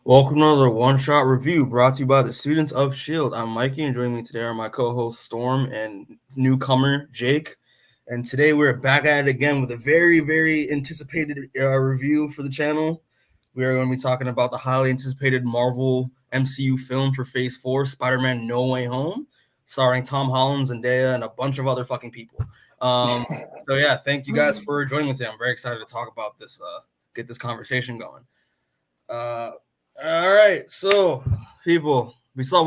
Welcome to another one-shot review brought to you by the students of S.H.I.E.L.D. I'm Mikey, and joining me today are my co-hosts Storm and newcomer Jake. And today we're back at it again with a very, very anticipated review for the channel. We are going to be talking about the highly anticipated Marvel MCU film for Phase 4, Spider-Man No Way Home, starring Tom Holland, Zendaya, and a bunch of other fucking people. So yeah, thank you guys for joining me today. I'm very excited to talk about this, get this conversation going. All right, so people, we saw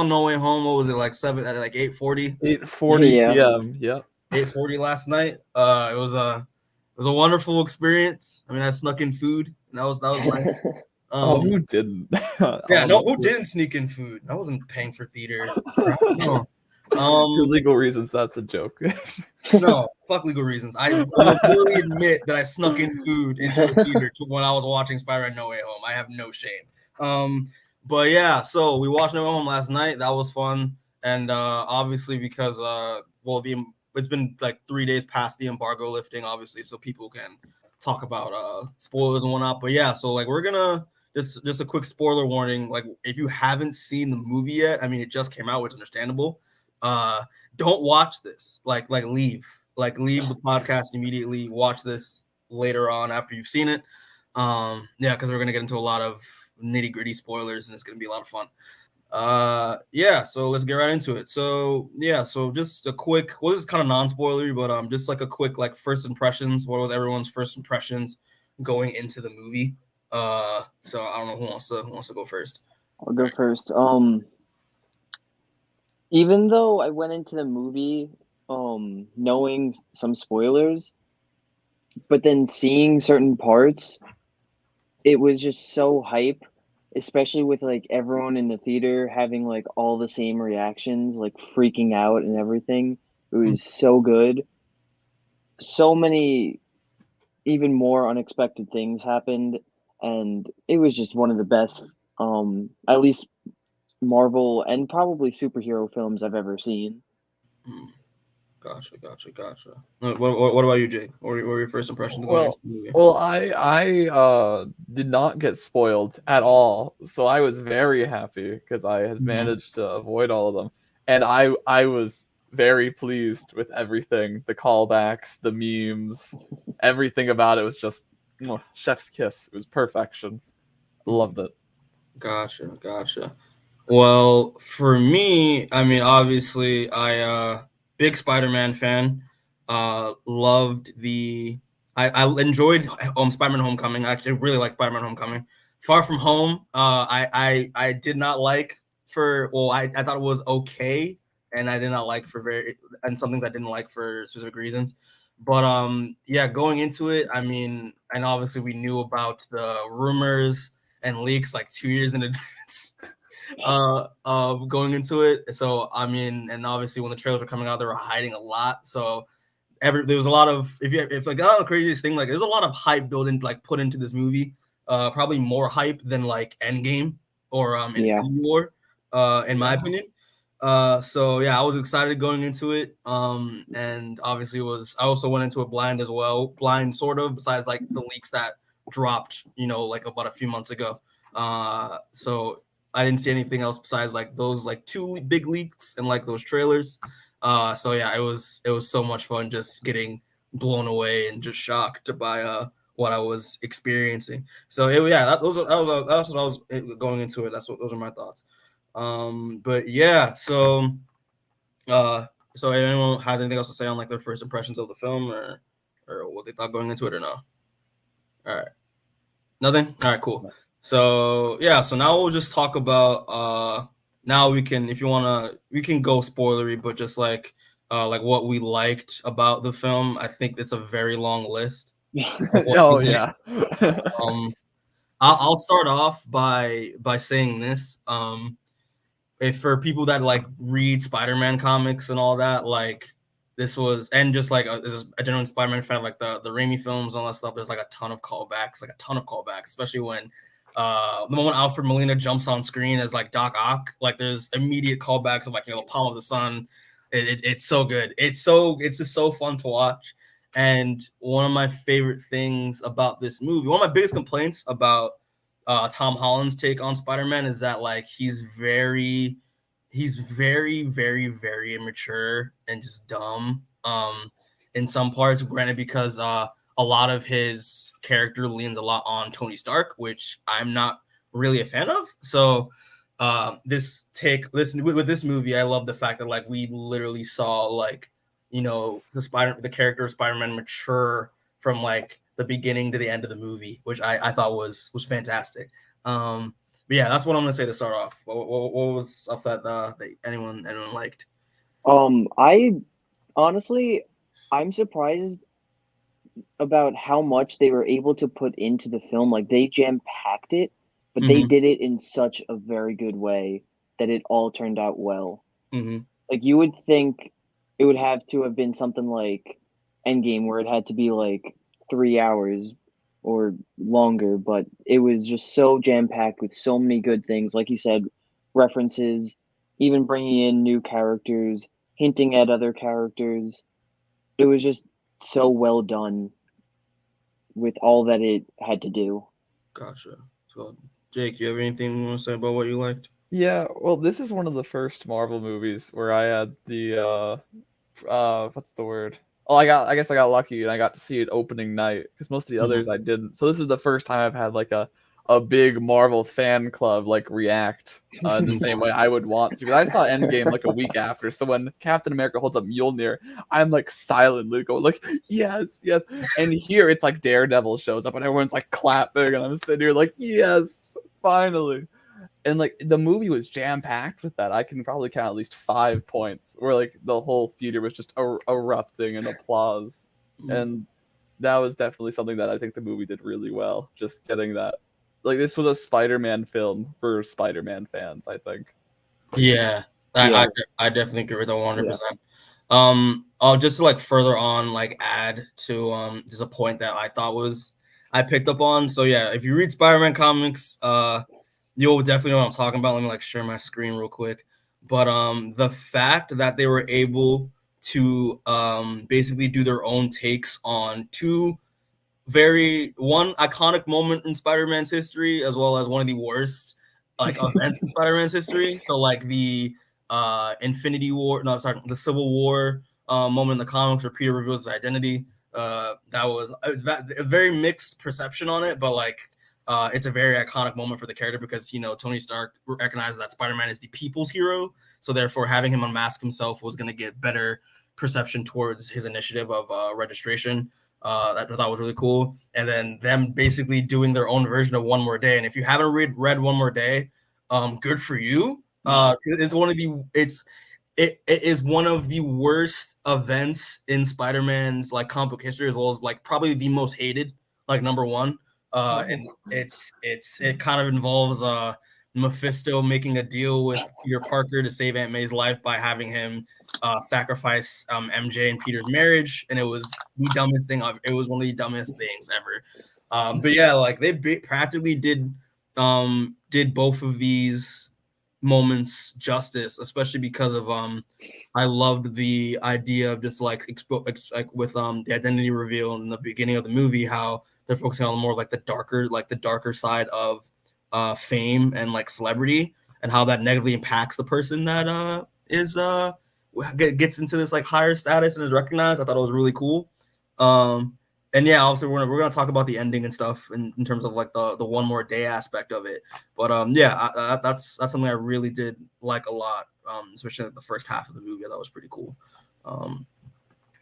No Way Home. What was it, like 8:40? 8:40 Yeah. p.m. Yep. 8:40 last night. It was a wonderful experience. I mean, I snuck in food, and that was nice. Who didn't? Yeah, no, who didn't sneak in food? I wasn't paying for theater. No. For legal reasons, that's a joke. No, fuck legal reasons. I will fully admit that I snuck in food into a theater when I was watching Spider-Man No Way Home. I have no shame. But yeah, so we watched No Way Home last night. That was fun, and obviously because it's been like 3 days past the embargo lifting, obviously, so people can talk about spoilers and whatnot. But yeah, so like we're gonna just a quick spoiler warning. Like if you haven't seen the movie yet, I mean it just came out, which is understandable. Don't watch this. Like leave the podcast immediately. Watch this later on after you've seen it. Yeah, because we're gonna get into a lot of nitty-gritty spoilers and it's gonna be a lot of fun. Yeah, so let's get right into it. So just a quick, this is kind of non-spoilery, but just like a quick like first impressions. What was everyone's first impressions going into the movie? So I don't know who wants to go first. I'll go first. Even though I went into the movie knowing some spoilers, but then seeing certain parts, it was just so hype, especially with like everyone in the theater having like all the same reactions, like freaking out and everything. It was so good. So many even more unexpected things happened, and it was just one of the best at least Marvel and probably superhero films I've ever seen. Gotcha. What about you, Jake? What were your first impressions going into the movie? Well, I did not get spoiled at all, so I was very happy because I had managed to avoid all of them, and I was very pleased with everything, the callbacks, the memes, everything about it was just chef's kiss. It was perfection. Loved it. Gotcha. Well, for me, I mean, obviously, I big Spider-Man fan. Loved I enjoyed Spider-Man Homecoming. I actually really liked Spider-Man Homecoming. Far From Home, I did not like I thought it was okay, and I did not like some things I didn't like for specific reasons. But yeah, going into it, I mean, and obviously we knew about the rumors and leaks like 2 years in advance. Going into it. So I mean, and obviously when the trailers were coming out, they were hiding a lot. So there was a lot of if like the craziest thing, like there's a lot of hype put into this movie. Probably more hype than like Endgame or Infinity War, in my opinion. So yeah, I was excited going into it. And obviously I also went into it blind as well. Blind sort of, besides like the leaks that dropped, like about a few months ago. So I didn't see anything else besides like those like 2 big leaks and like those trailers. So yeah, it was so much fun just getting blown away and just shocked by what I was experiencing. So that was what I was going into it. Those are my thoughts. But yeah, so anyone has anything else to say on like their first impressions of the film or what they thought going into it or no? All right. Nothing? All right, cool. So yeah, so now we'll just talk about now we can, if you wanna, we can go spoilery, but just like what we liked about the film. I think it's a very long list. Oh yeah. I'll start off by saying this. If for people that like read Spider-Man comics and all that, like this was, and just like this is a genuine Spider-Man fan, like the Raimi films and all that stuff. There's like a ton of callbacks, especially when the moment Alfred Molina jumps on screen as like Doc Ock, like there's immediate callbacks of like the palm of the sun. It's so good. It's just so fun to watch. And one of my favorite things about this movie, one of my biggest complaints about Tom Holland's take on Spider-Man is that like he's very, very immature and just dumb. In some parts, granted, because a lot of his character leans a lot on Tony Stark, which I'm not really a fan of. So this with this movie, I love the fact that like we literally saw like the character of Spider-Man mature from like the beginning to the end of the movie, which I thought was fantastic. But yeah, that's what I'm gonna say to start off. What was stuff that anyone liked? I honestly, I'm surprised about how much they were able to put into the film. Like they jam packed it, but they Mhm. did it in such a very good way that it all turned out well. Mm-hmm. Like you would think it would have to have been something like Endgame, where it had to be like 3 hours or longer, but it was just so jam packed with so many good things. Like you said, references, even bringing in new characters, hinting at other characters. It was just so well done with all that it had to do. Gotcha. So, Jake, you have anything you want to say about what you liked? Yeah, well, this is one of the first Marvel movies where I had the what's the word? Oh, I guess I got lucky and I got to see it opening night because most of the others I didn't. So this is the first time I've had like a big Marvel fan club like react in the same way I would want to. But I saw Endgame like a week after, so when Captain America holds up Mjolnir, I'm like silently going like yes, yes. And here it's like Daredevil shows up and everyone's like clapping and I'm sitting here like yes, finally. And like the movie was jam packed with that. I can probably count at least 5 points where like the whole theater was just erupting in applause, and that was definitely something that I think the movie did really well. Just getting that, like this was a Spider-Man film for Spider-Man fans. I think. Yeah, Yeah. I definitely agree with that 100%. Yeah. I'll just like further on like add to just a point that I thought was I picked up on. So yeah, if you read Spider-Man comics, you'll definitely know what I'm talking about. Let me like share my screen real quick. But the fact that they were able to basically do their own takes on one iconic moment in Spider-Man's history, as well as one of the worst like events in Spider-Man's history. So like the Infinity War, no, sorry, the Civil War moment in the comics where Peter reveals his identity. That was a very mixed perception on it, but like it's a very iconic moment for the character because Tony Stark recognizes that Spider-Man is the people's hero, so therefore having him unmask himself was going to get better perception towards his initiative of registration. That I thought was really cool. And then them basically doing their own version of One More Day. And if you haven't read One More Day, good for you. It's one of the it is one of the worst events in Spider-Man's like comic book history, as well as like probably the most hated, like number one. And it kind of involves Mephisto making a deal with Peter Parker to save Aunt May's life by having him sacrifice MJ and Peter's marriage, and it was the dumbest thing. It was one of the dumbest things ever. But yeah, like they practically did both of these moments justice, especially because of I loved the idea of just like like with the identity reveal in the beginning of the movie, how they're focusing on more like the darker side of fame and like celebrity, and how that negatively impacts the person that is gets into this like higher status and is recognized. I thought it was really cool. And yeah, obviously we're gonna talk about the ending and stuff in terms of like the One More Day aspect of it. But yeah, that's something I really did like a lot, especially like the first half of the movie. That was pretty cool.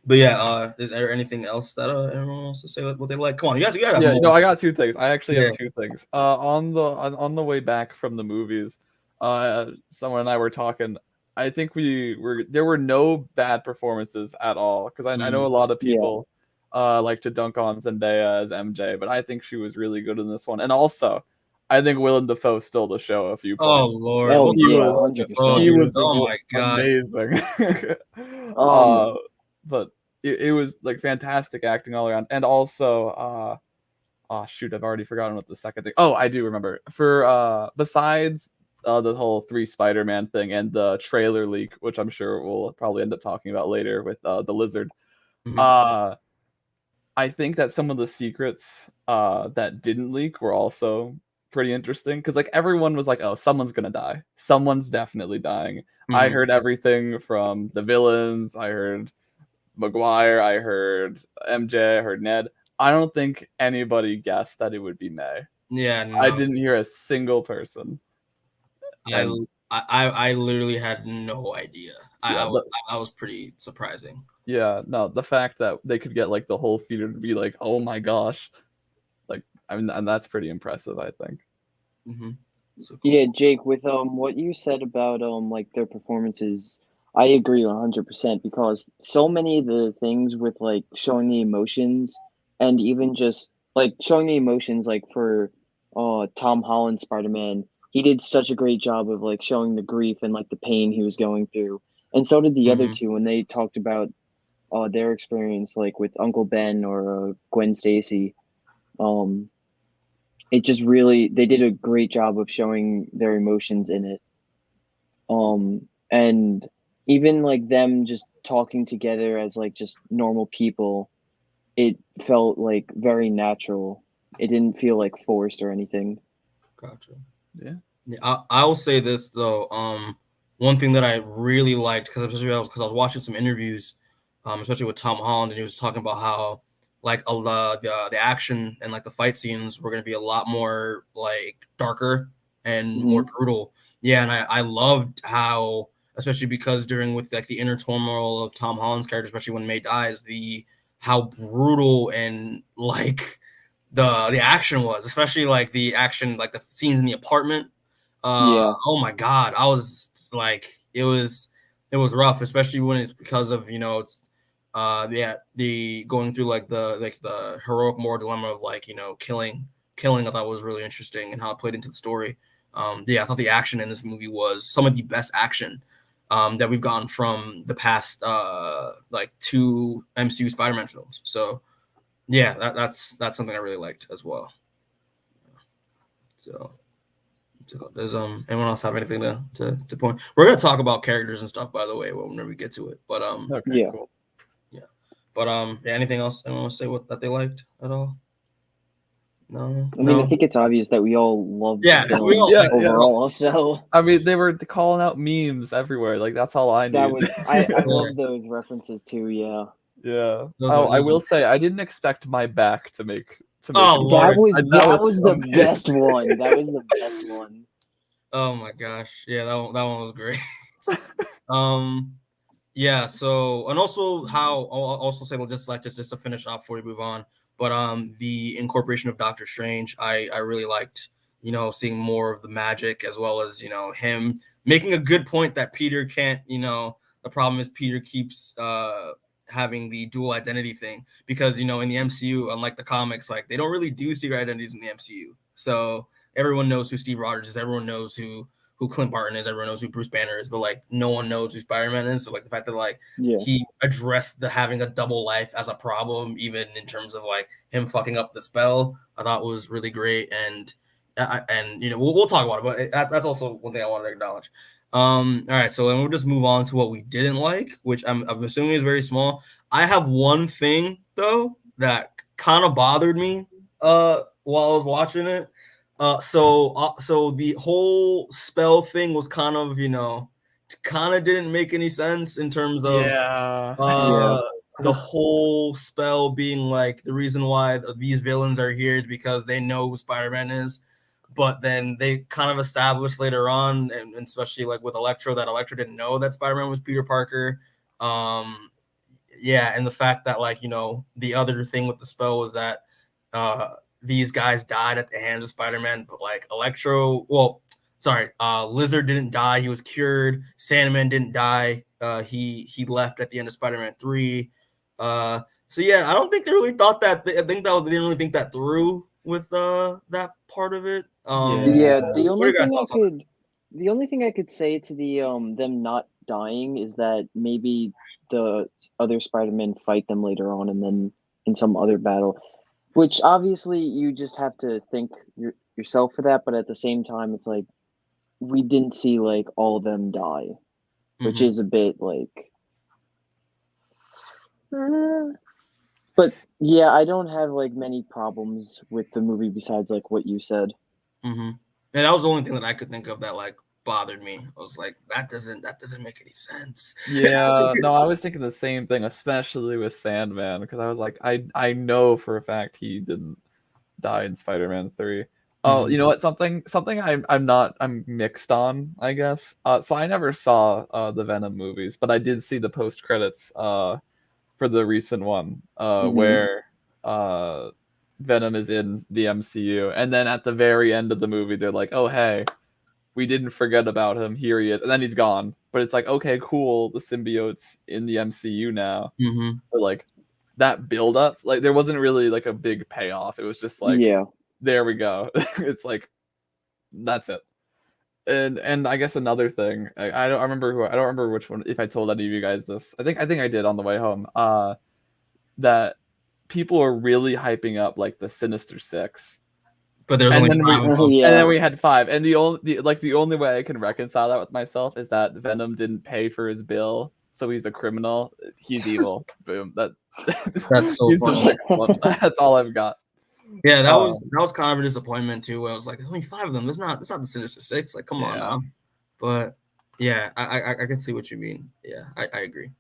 But yeah, is there anything else that everyone wants to say what they like? Come on, you guys have Yeah, more. I got 2 things. I actually Yeah. have 2 things. On the way back from the movies, someone and I were talking. I think there were no bad performances at all because I know a lot of Yeah. people like to dunk on Zendaya as MJ, but I think she was really good in this one. And also, I think Willem Defoe stole the show a few Oh points. Lord, Oh we'll He talk yeah, about was hundred oh percent. he dude, was oh my god. amazing. Um, But it was like fantastic acting all around, and also oh shoot, I've already forgotten what the second thing. Oh, I do remember. For besides the whole 3 Spider-Man thing and the trailer leak, which I'm sure we'll probably end up talking about later with the lizard. Mhm. I think that some of the secrets that didn't leak were also pretty interesting because like everyone was like, oh, someone's gonna die, someone's definitely dying. I Mhm. heard everything from the villains, I heard Maguire, I heard MJ, I heard Ned. I don't think anybody guessed that it would be May. Yeah, I no. didn't hear a single person. I And I literally had no idea. yeah, I was pretty surprising. yeah, no, the fact that they could get like the whole theater to be like, oh my gosh, like I mean, and that's pretty impressive, I think. Hmm. So Yeah, cool. Jake, with what you said about like their performances, I agree 100% because so many of the things with like showing the emotions and even just like showing the emotions like for Tom Holland Spider-Man, he did such a great job of like showing the grief and like the pain he was going through. And so did the other Hmm. two when they talked about their experience like with Uncle Ben or Gwen Stacy. Um it just really they did a great job of showing their emotions in it, and even like them just talking together as like just normal people, it felt like very natural. It didn't feel like forced or anything. Gotcha. Yeah. Yeah, I will say this though. One thing that I really liked because I was watching some interviews, especially with Tom Holland, and he was talking about how like the action and like the fight scenes were going to be a lot more like darker and more Hmm. brutal. Yeah, and I loved how, especially because during with like the inner turmoil of Tom Holland's character, especially when May dies, the how brutal and like the action was, especially like the action, like the scenes in the apartment. Yeah, Oh my god, I was like, it was rough, especially when it's because of it's yeah, the going through like the heroic moral dilemma of like killing. I thought was really interesting and how it played into the story. Yeah, I thought the action in this movie was some of the best action that we've gotten from the past like two MCU Spider-Man films. So yeah, that's something I really liked as well. So, does anyone else have anything to point? We're gonna talk about characters and stuff, by the way, whenever we get to it. But Okay, yeah. cool. yeah. But yeah, anything else anyone want to say what that they liked at all? No, I mean, I no. think it's obvious that we all love the Yeah, we film all Yeah, like yeah. overall. So I mean, they were calling out memes everywhere. Like that's all I that need. was I yeah, love those references too. Yeah, Yeah. those Oh, are I those. will say I didn't expect my back to make Oh it. that Lord. was That that was was the best amazing. one. That was the best one. Oh my gosh. Yeah, that one was great. um. Yeah. So, and also how I'll also say, well, just to finish off before we move on, but the incorporation of Doctor Strange, I really liked, seeing more of the magic as well as him making a good point that Peter can't, the problem is Peter keeps having the dual identity thing because in the MCU, unlike the comics, like they don't really do secret identities in the MCU, so everyone knows who Steve Rogers is, everyone knows who Clint Barton is, everyone knows who Bruce Banner is, but like no one knows who Spider-Man is. So like the fact that like Yeah. he addressed the having a double life as a problem, even in terms of like him fucking up the spell, I thought was really great. And we'll talk about it, but that's also one thing I wanted to acknowledge. All right, so then we'll just move on to what we didn't like, which I'm assuming is very small. I have one thing though that kind of bothered me while I was watching it. So the whole spell thing was kind of didn't make any sense in terms of Yeah. Yeah. uh the whole spell being like the reason why these villains are here is because they know who Spider-Man is. But then they kind of established later on, and especially like with Electro, that Electro didn't know that Spider-Man was Peter Parker. Yeah, and the fact that like the other thing with the spell was that uh these guys died at the hands of Spider-Man, but like Lizard didn't die, he was cured. Sandman didn't die, he left at the end of Spider-Man 3. So yeah, I don't think they really thought that. I think that they didn't really think that through with that part of it. Yeah, Yeah. What are your guys' thoughts on the only thing I could say to the them not dying is that maybe the other Spider-Men fight them later on and then in some other battle, which obviously you just have to think yourself for that, but at the same time it's like we didn't see like all of them die, that? which is a bit like but yeah, I don't have like many problems with the movie besides like what you said. And that was the only thing that I could think of that like bothered me. I was like, that doesn't make any sense. Yeah, no, I was thinking the same thing, especially with Sandman, because I was like, I know for a fact he didn't die in Spider-Man 3. Oh, you know what? Something I'm mixed on, I guess. So I never saw the Venom movies, but I did see the post credits for the recent one where Venom is in the MCU, and then at the very end of the movie, they're like, "Oh hey, we didn't forget about him. Here he is," and then he's gone. But it's like, okay, cool, the symbiote's in the MCU now. But like that build up, like there wasn't really like a big payoff. It was just like, there we go. It's like that's it. And I guess another thing, I don't remember which one, if I told any of you guys this. I think I did on the way home. That people are really hyping up like the Sinister Six. But there's only 5 of them. And then we had 5. And the only way I can reconcile that with myself is that Venom didn't pay for his bill, so he's a criminal. He's evil. Boom. That's so funny. The 6th one. That's all I've got. Yeah, that was kind of a disappointment too. Where I was like, there's only 5 of them. That's not the Sinister Six. Like, come on now. But yeah, I can see what you mean. Yeah, I agree.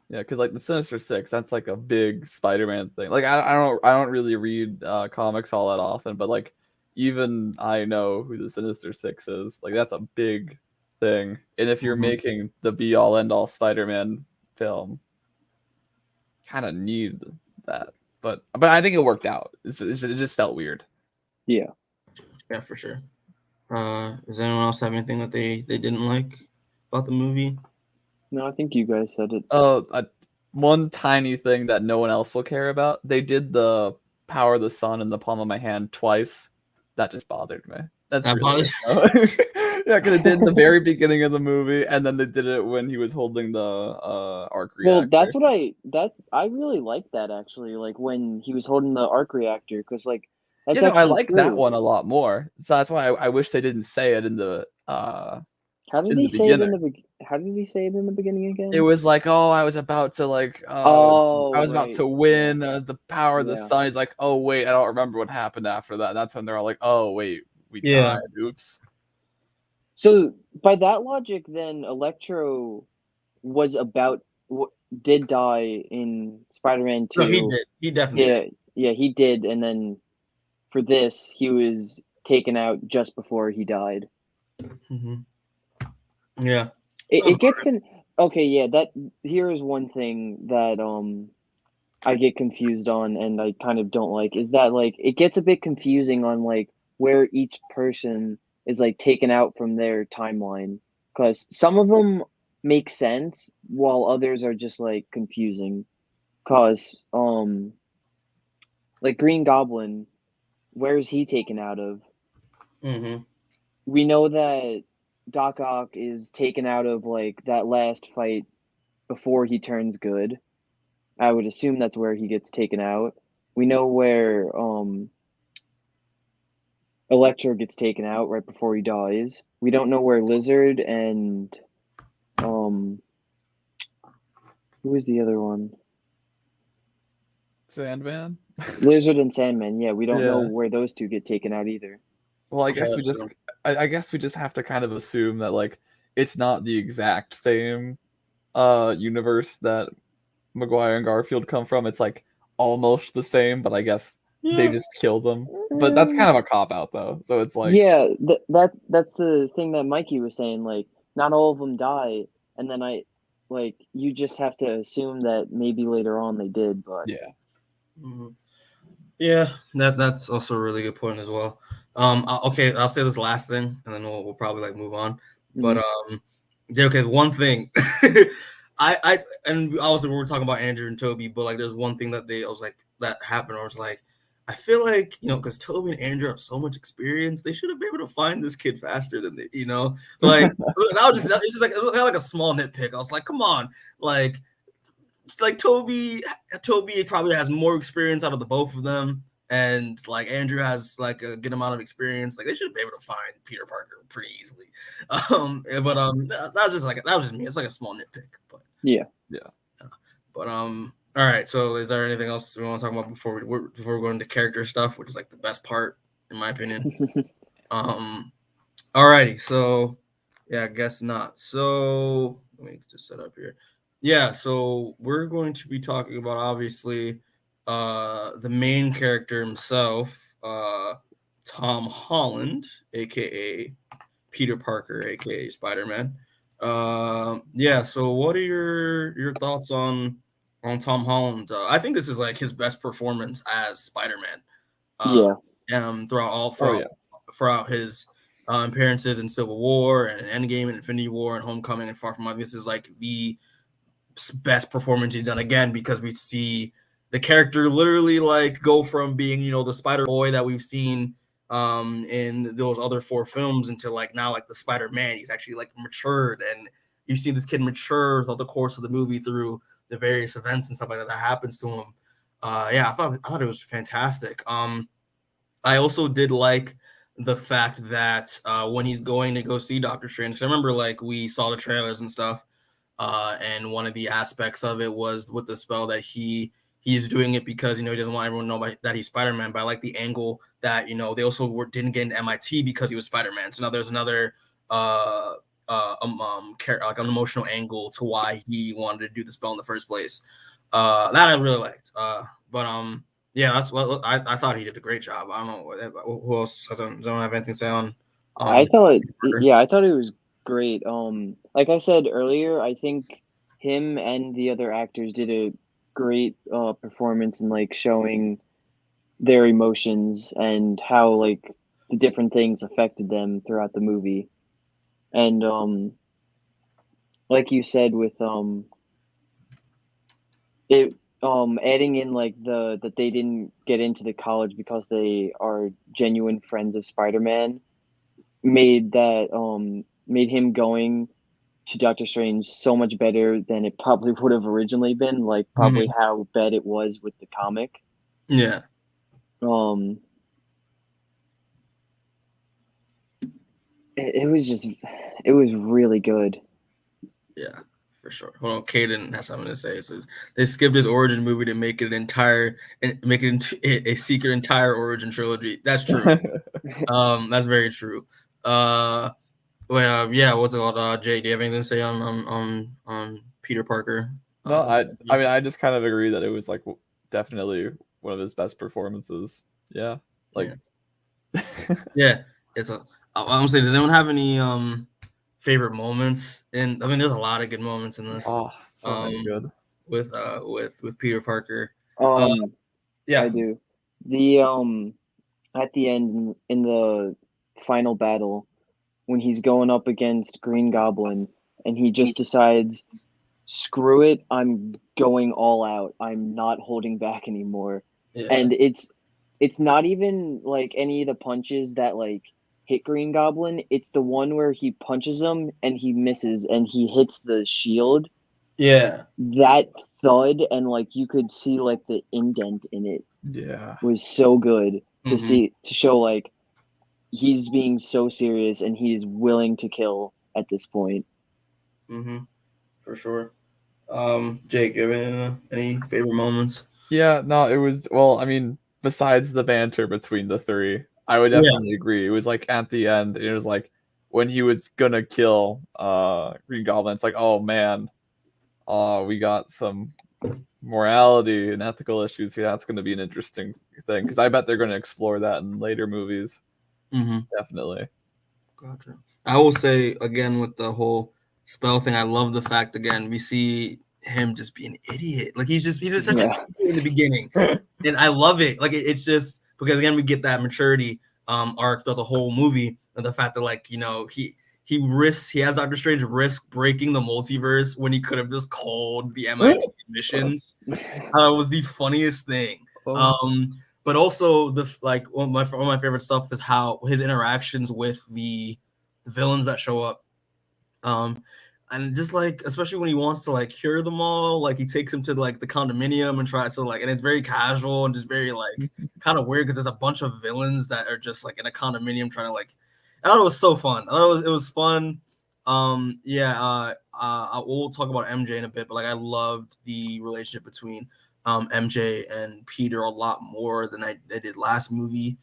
Yeah, because like the Sinister Six, that's like a big Spider-Man thing. Like I don't really read comics all that often, but like even I know who the Sinister Six is. Like that's a big thing. And if you're making the be all end all Spider-Man film, kind of need that. But I think it worked out. It just felt weird. Yeah, for sure. Does anyone else have anything that they didn't like about the movie? No, I think you guys said it. Oh, one tiny thing that no one else will care about. They did the power of the sun in the palm of my hand twice. That just bothered me. That's really yeah, because it did in the very beginning of the movie, and then they did it when he was holding the arc reactor. Well, I really like that actually. Like when he was holding the arc reactor, because like that's I like that one a lot more. So that's why I wish they didn't say it in the. How did he say it in the beginning again? It was like, oh, I was about to like, I was about to win the power of the sun. He's like, oh wait, I don't remember what happened after that. That's when they're all like, oh wait, we died. Oops. So by that logic, then Electro did die in Spider-Man 2. No, he did. He definitely did. Yeah, he did. And then for this, he was taken out just before he died. Yeah. It gets okay, yeah, here is one thing that I get confused on and I kind of don't like is that like it gets a bit confusing on like where each person is like taken out from their timeline, because some of them make sense while others are just like confusing, because like Green Goblin, where is he taken out of? We know that Doc Ock is taken out of like that last fight before he turns good. I would assume that's where he gets taken out. We know where Electro gets taken out right before he dies. We don't know where Lizard and who was the other one? Sandman? Lizard and Sandman. Yeah, we don't know where those two get taken out either. Well, I guess we just have to kind of assume that like it's not the exact same universe that Maguire and Garfield come from. It's like almost the same, but I guess they just kill them. But that's kind of a cop out though. So it's like that's the thing that Mikey was saying. Like not all of them die, and then you just have to assume that maybe later on they did. But yeah, that's also a really good point as well. Okay, I'll say this last thing, and then we'll probably like move on. But okay, one thing. And obviously we were talking about Andrew and Tobey, but like there's one thing that that happened. I was like, I feel like because Tobey and Andrew have so much experience, they should have been able to find this kid faster than they, like it's just like a small nitpick. I was like, come on, like Tobey probably has more experience out of the both of them. And like Andrew has like a good amount of experience. Like they should be able to find Peter Parker pretty easily. But that was just me. It's like a small nitpick. But yeah. But all right. So is there anything else we want to talk about before we go into character stuff, which is like the best part in my opinion? Alrighty, so yeah, I guess not. So let me just set up here. Yeah, so we're going to be talking about obviously the main character himself, Tom Holland, aka Peter Parker, aka Spider-Man. Yeah, so what are your thoughts on Tom Holland? I think this is like his best performance as Spider-Man. Uh, Yeah. Oh yeah. throughout his appearances in Civil War and Endgame and Infinity War and Homecoming and Far From Home. This is like the best performance he's done again because we see the character literally like go from being the Spider Boy that we've seen in those other four films into like now like the Spider-Man. He's actually like matured, and you've seen this kid mature throughout the course of the movie through the various events and stuff like that happens to him. Yeah, I thought it was fantastic. I also did like the fact that when he's going to go see Doctor Strange, because I remember like we saw the trailers and stuff, and one of the aspects of it was with the spell that he's doing it because he doesn't want everyone to know that he's Spider-Man. But I like the angle that they also didn't get into MIT because he was Spider-Man. So now there's another like an emotional angle to why he wanted to do the spell in the first place. That I really liked. But yeah, that's what I thought he did a great job. I don't know who else doesn't have anything to say on. I thought, yeah, I thought it was great. Like I said earlier, I think him and the other actors did a great performance in like showing their emotions and how like the different things affected them throughout the movie. And like you said with it adding in like that they didn't get into the college because they are genuine friends of Spider-Man made him going to Doctor Strange so much better than it probably would have originally been, like probably how bad it was with the comic. Yeah. Um it was just it was really good. Yeah, for sure. Hold on, Caden has something to say. So they skipped his origin movie to make it into a secret entire origin trilogy. That's true. That's very true. Yeah. What's it called? Jay, do you have anything to say on Peter Parker? No, I mean I just kind of agree that it was like definitely one of his best performances. Yeah. Like yeah. It's a. I'm gonna say, does anyone have any favorite moments? And I mean, there's a lot of good moments in this. oh, so many good. With Peter Parker. Um I Yeah. do. The at the end in the final battle when he's going up against Green Goblin and he just decides, screw it, I'm going all out. I'm not holding back anymore. Yeah. And it's not even like any of the punches that like hit Green Goblin. It's the one where he punches him and he misses and he hits the shield. Yeah. That thud and like you could see like the indent in it Yeah. was so good to see to show like he's being so serious and he's willing to kill at this point. For sure. Jake, you have any favorite moments? Yeah, no, it was well, I mean, besides the banter between the three, I would definitely agree. It was like at the end, it was like when he was gonna kill Green Goblin, it's like, oh man, we got some morality and ethical issues here. That's gonna be an interesting thing. Because I bet they're gonna explore that in later movies. Definitely. Gotcha. I will say again with the whole spell thing, I love the fact again we see him just be an idiot. Like he's such an idiot in the beginning, and I love it. Like it's just because again we get that maturity arc throughout the whole movie, and the fact that like he has Doctor Strange risk breaking the multiverse when he could have just called the MIT admissions. Was the funniest thing. But also one of my favorite stuff is how his interactions with the villains that show up. And just like especially when he wants to like cure them all, like he takes them to like the condominium and tries to like, and it's very casual and just very like kind of weird because there's a bunch of villains that are just like in a condominium trying to like. I thought it was so fun. I thought it was fun. We'll talk about MJ in a bit, but like I loved the relationship between MJ and Peter a lot more than I did last movie,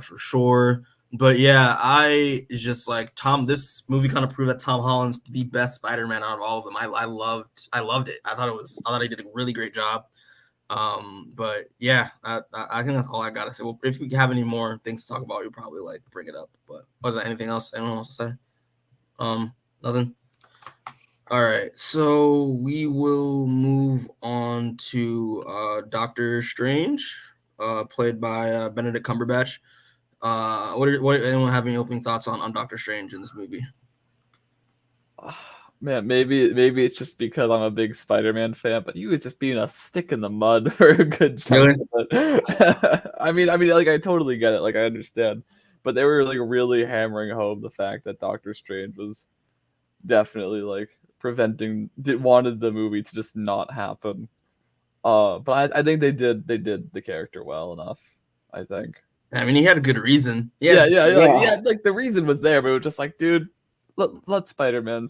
for sure. But yeah, I just like Tom. This movie kind of proved that Tom Holland's the best Spider-Man out of all of them. I loved it. I thought he did a really great job. But yeah, I think that's all I gotta say. Well, if we have any more things to talk about, you'll probably like bring it up. But was there anything else anyone wants to say? Nothing. All right, so we will move on to Doctor Strange, played by Benedict Cumberbatch. What anyone have any opening thoughts on Doctor Strange in this movie? Man, maybe it's just because I'm a big Spider-Man fan, but he was just being a stick in the mud for a good chunk of it. I mean, like I totally get it, like I understand, but they were like really hammering home the fact that Doctor Strange was definitely like wanted the movie to just not happen. But I think they did the character well enough. I think. I mean, he had a good reason. Yeah. Like the reason was there, but it was just like, dude, let Spider-Man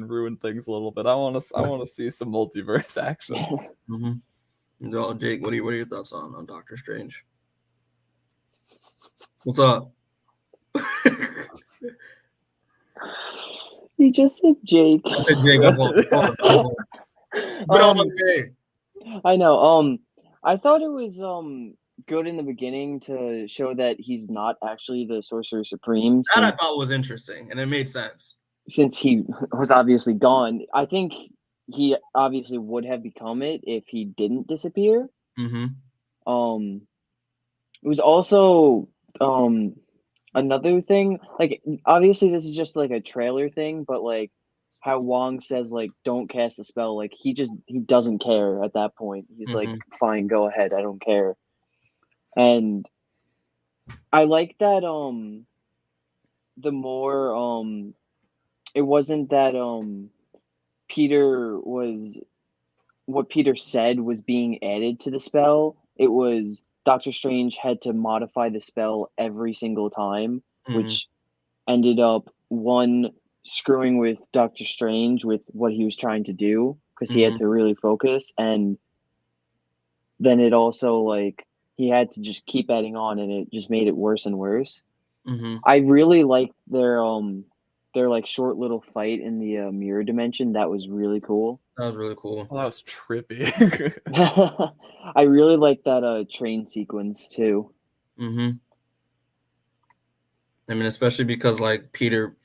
ruin things a little bit. I want to see some multiverse action. Mm-hmm. So, Jake, what are your thoughts on Doctor Strange? What's up? You just said Jake. I said Jake. I know. I thought it was good in the beginning to show that he's not actually the Sorcerer Supreme. That I thought was interesting, and it made sense. Since he was obviously gone, I think he obviously would have become it if he didn't disappear. Mm-hmm. It was also another thing. Like, obviously, this is just like a trailer thing, but like how Wong says like don't cast a spell, like he doesn't care at that point. He's like, fine, go ahead, I don't care. And I like that the more it wasn't that Peter was what Peter said was being added to the spell. It was Doctor Strange had to modify the spell every single time, which ended up one screwing with Doctor Strange with what he was trying to do because he had to really focus, and then it also like he had to just keep adding on, and it just made it worse and worse. I really liked their like short little fight in the mirror dimension. That was really cool. That was really cool. Oh, that was trippy. I really like that train sequence too. I mean, especially because like Peter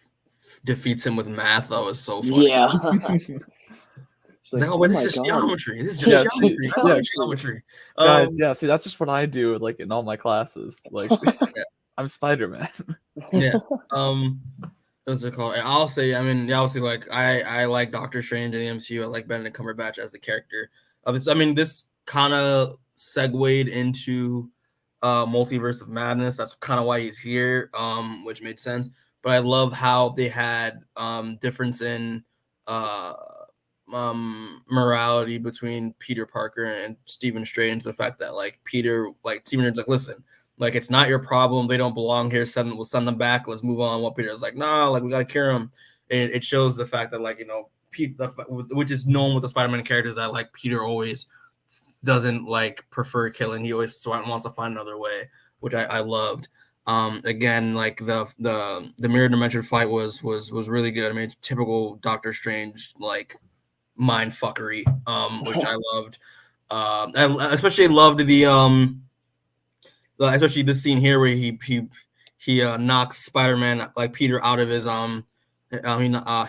defeats him with math. That was so funny. Yeah. It's like, oh, this is just geometry. This is just geometry. I love geometry. Guys, yeah, see, that's just what I do, like in all my classes. Like, I'm Spider-Man. Yeah. What's it called? I'll say, I mean, obviously, like I like Doctor Strange in the MCU. I like Benedict Cumberbatch as the character of this. I mean, this kind of segued into Multiverse of Madness. That's kind of why he's here, which made sense. But I love how they had difference in morality between Peter Parker and Stephen Strange. The fact that like Peter, like Stephen Strange's like, listen, like it's not your problem. They don't belong here. We'll send them back. Let's move on. What Peter's like, nah, like we gotta cure them. And it shows the fact that like which is known with the Spider-Man characters that like Peter always doesn't like prefer killing. He always wants to find another way, which I loved. Again, like the mirror dimension fight was really good. I mean, it's typical Doctor Strange like mind fuckery, which I loved. I especially loved especially this scene here where he knocks Spider-Man like Peter out of his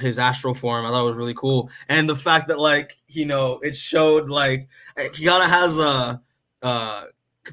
his astral form. I thought it was really cool, and the fact that like it showed like he kind of has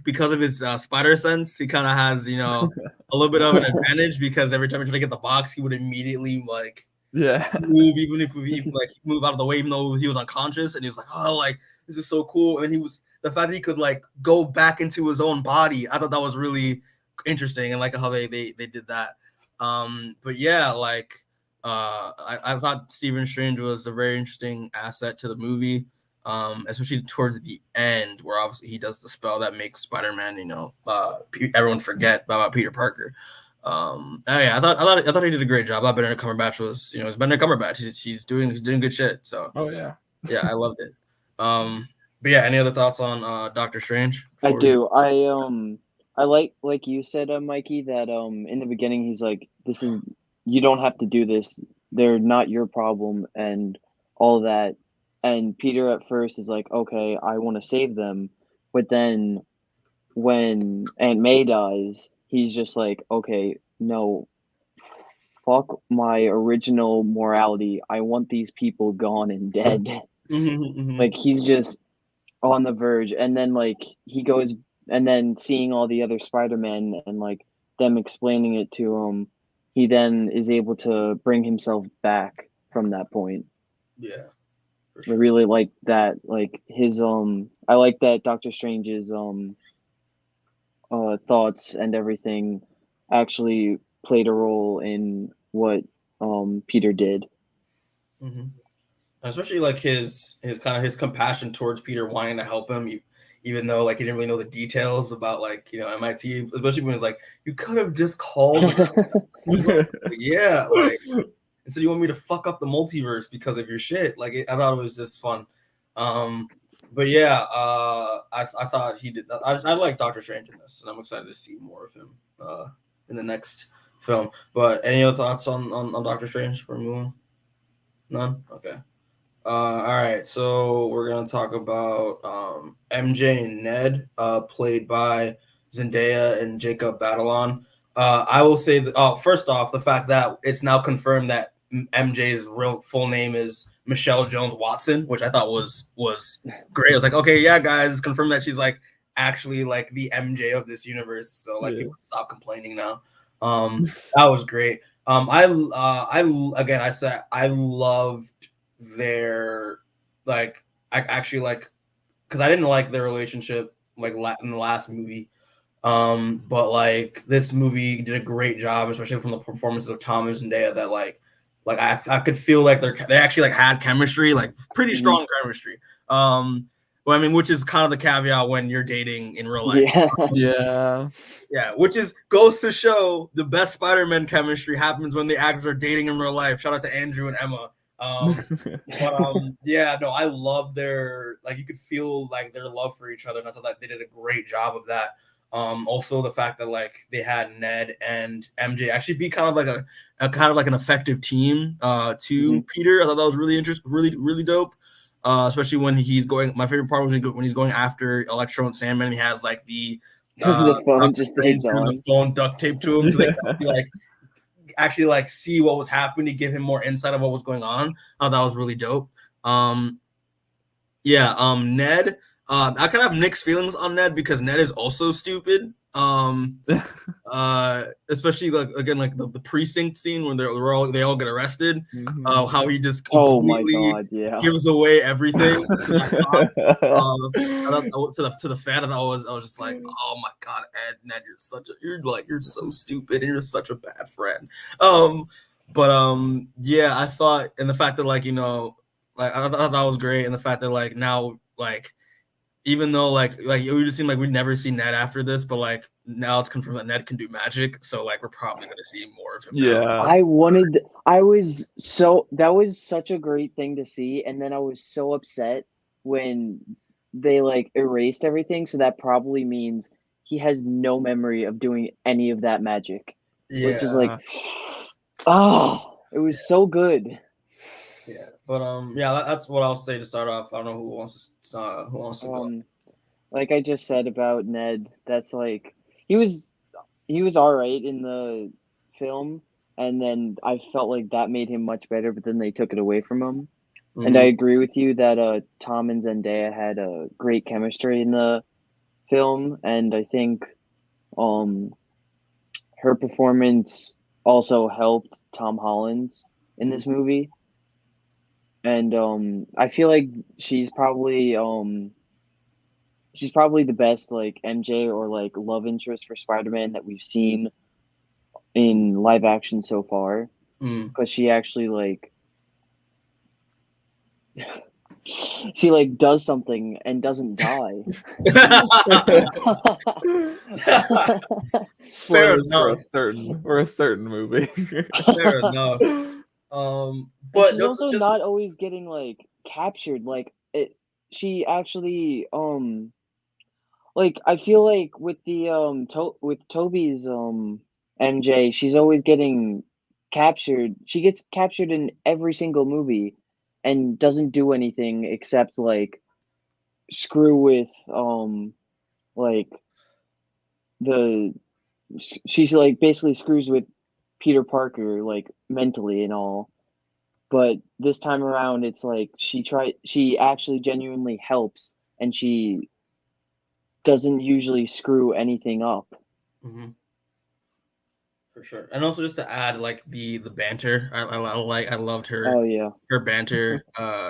because of his spider sense, he kind of has a little bit of an advantage because every time he tried to get the box, he would immediately like move, even if he like move out of the way, even though he was unconscious, and he was like, oh, like this is so cool, and the fact that he could like go back into his own body, I thought that was really interesting, and like how they did that. But yeah, like I thought Stephen Strange was a very interesting asset to the movie, especially towards the end, where obviously he does the spell that makes Spider-Man, everyone forget about Peter Parker. Yeah, I thought he did a great job. I thought Benedict Cumberbatch was, it's Benedict Cumberbatch. He's doing good shit. So yeah, I loved it. But yeah, any other thoughts on Doctor Strange? I do. I I like you said, Mikey, that in the beginning he's like, "This is you don't have to do this. They're not your problem," and all that. And Peter at first is like, "Okay, I want to save them," but then when Aunt May dies, he's just like, "Okay, no, fuck my original morality. I want these people gone and dead." Like he's just on the verge, and then like he goes, and then seeing all the other Spider-Men and like them explaining it to him, he then is able to bring himself back from that point. Yeah, for I sure. really like that, like his I like that Doctor Strange's thoughts and everything actually played a role in what Peter did. Mm-hmm. Especially like his kind of his compassion towards Peter wanting to help him, even though like he didn't really know the details about like MIT, especially when it's like you could have just called. Yeah, like instead you want me to fuck up the multiverse because of your shit. Like I thought it was just fun. But yeah, I thought he did. I like Doctor Strange in this, and I'm excited to see more of him in the next film. But any other thoughts on Doctor Strange before we move on? None. Okay. All right, so we're gonna talk about MJ and Ned, played by Zendaya and Jacob Batalon. I will say that. First off, the fact that it's now confirmed that MJ's real full name is Michelle Jones Watson, which I thought was great. I was like, okay, yeah, guys, it's confirmed that she's like actually like the MJ of this universe. So like people stop complaining now. That was great. I said I loved their like I actually like because I didn't like their relationship like in the last movie, but like this movie did a great job, especially from the performances of Tom and Zendaya. That like I could feel like they actually like had chemistry, like pretty strong chemistry. Well, I mean, which is kind of the caveat when you're dating in real life. Yeah, which goes to show the best Spider-Man chemistry happens when the actors are dating in real life. Shout out to Andrew and Emma. Yeah, no, I love their like you could feel like their love for each other. And I thought that they did a great job of that. Also the fact that like they had Ned and MJ actually be kind of like a kind of like an effective team to Peter. I thought that was really interesting, really dope. Especially when he's going. My favorite part was when he's going after Electro and Sandman. And he has like the phone just stays on. The phone duct taped to him, so they can actually like see what was happening to give him more insight of what was going on. That was really dope. Ned. I kind of have mixed feelings on Ned because Ned is also stupid. Especially like again like the precinct scene when they all get arrested. How he just completely gives away everything to the fan, and I was just like, oh my god, Ned, you're so stupid and you're such a bad friend. I thought, and the fact that like like I thought that was great, and the fact that like now like even though like it would just seem like we'd never see Ned after this, but like now it's confirmed that Ned can do magic, so like we're probably gonna see more of him. Yeah, that was such a great thing to see, and then I was so upset when they like erased everything, so that probably means he has no memory of doing any of that magic. Which is like, it was so good. Yeah, but that's what I'll say to start off. I don't know who wants to go. Like I just said about Ned, that's like he was all right in the film, and then I felt like that made him much better, but then they took it away from him. And I agree with you that Tom and Zendaya had a great chemistry in the film, and I think her performance also helped Tom Holland's in this movie. And I feel like she's probably the best like MJ or like love interest for Spider-Man that we've seen in live action so far, because she actually like she like does something and doesn't die. Fair enough. For a certain movie. Fair enough. But she's also not always getting like captured. Like she actually like I feel like with the with Toby's MJ, she's always getting captured. She gets captured in every single movie and doesn't do anything except like screw with like the she's like basically screws with Peter Parker like mentally and all. But this time around it's like she actually genuinely helps and she doesn't usually screw anything up. Mm-hmm. For sure, and also just to add, like the banter, I loved Oh yeah. her banter,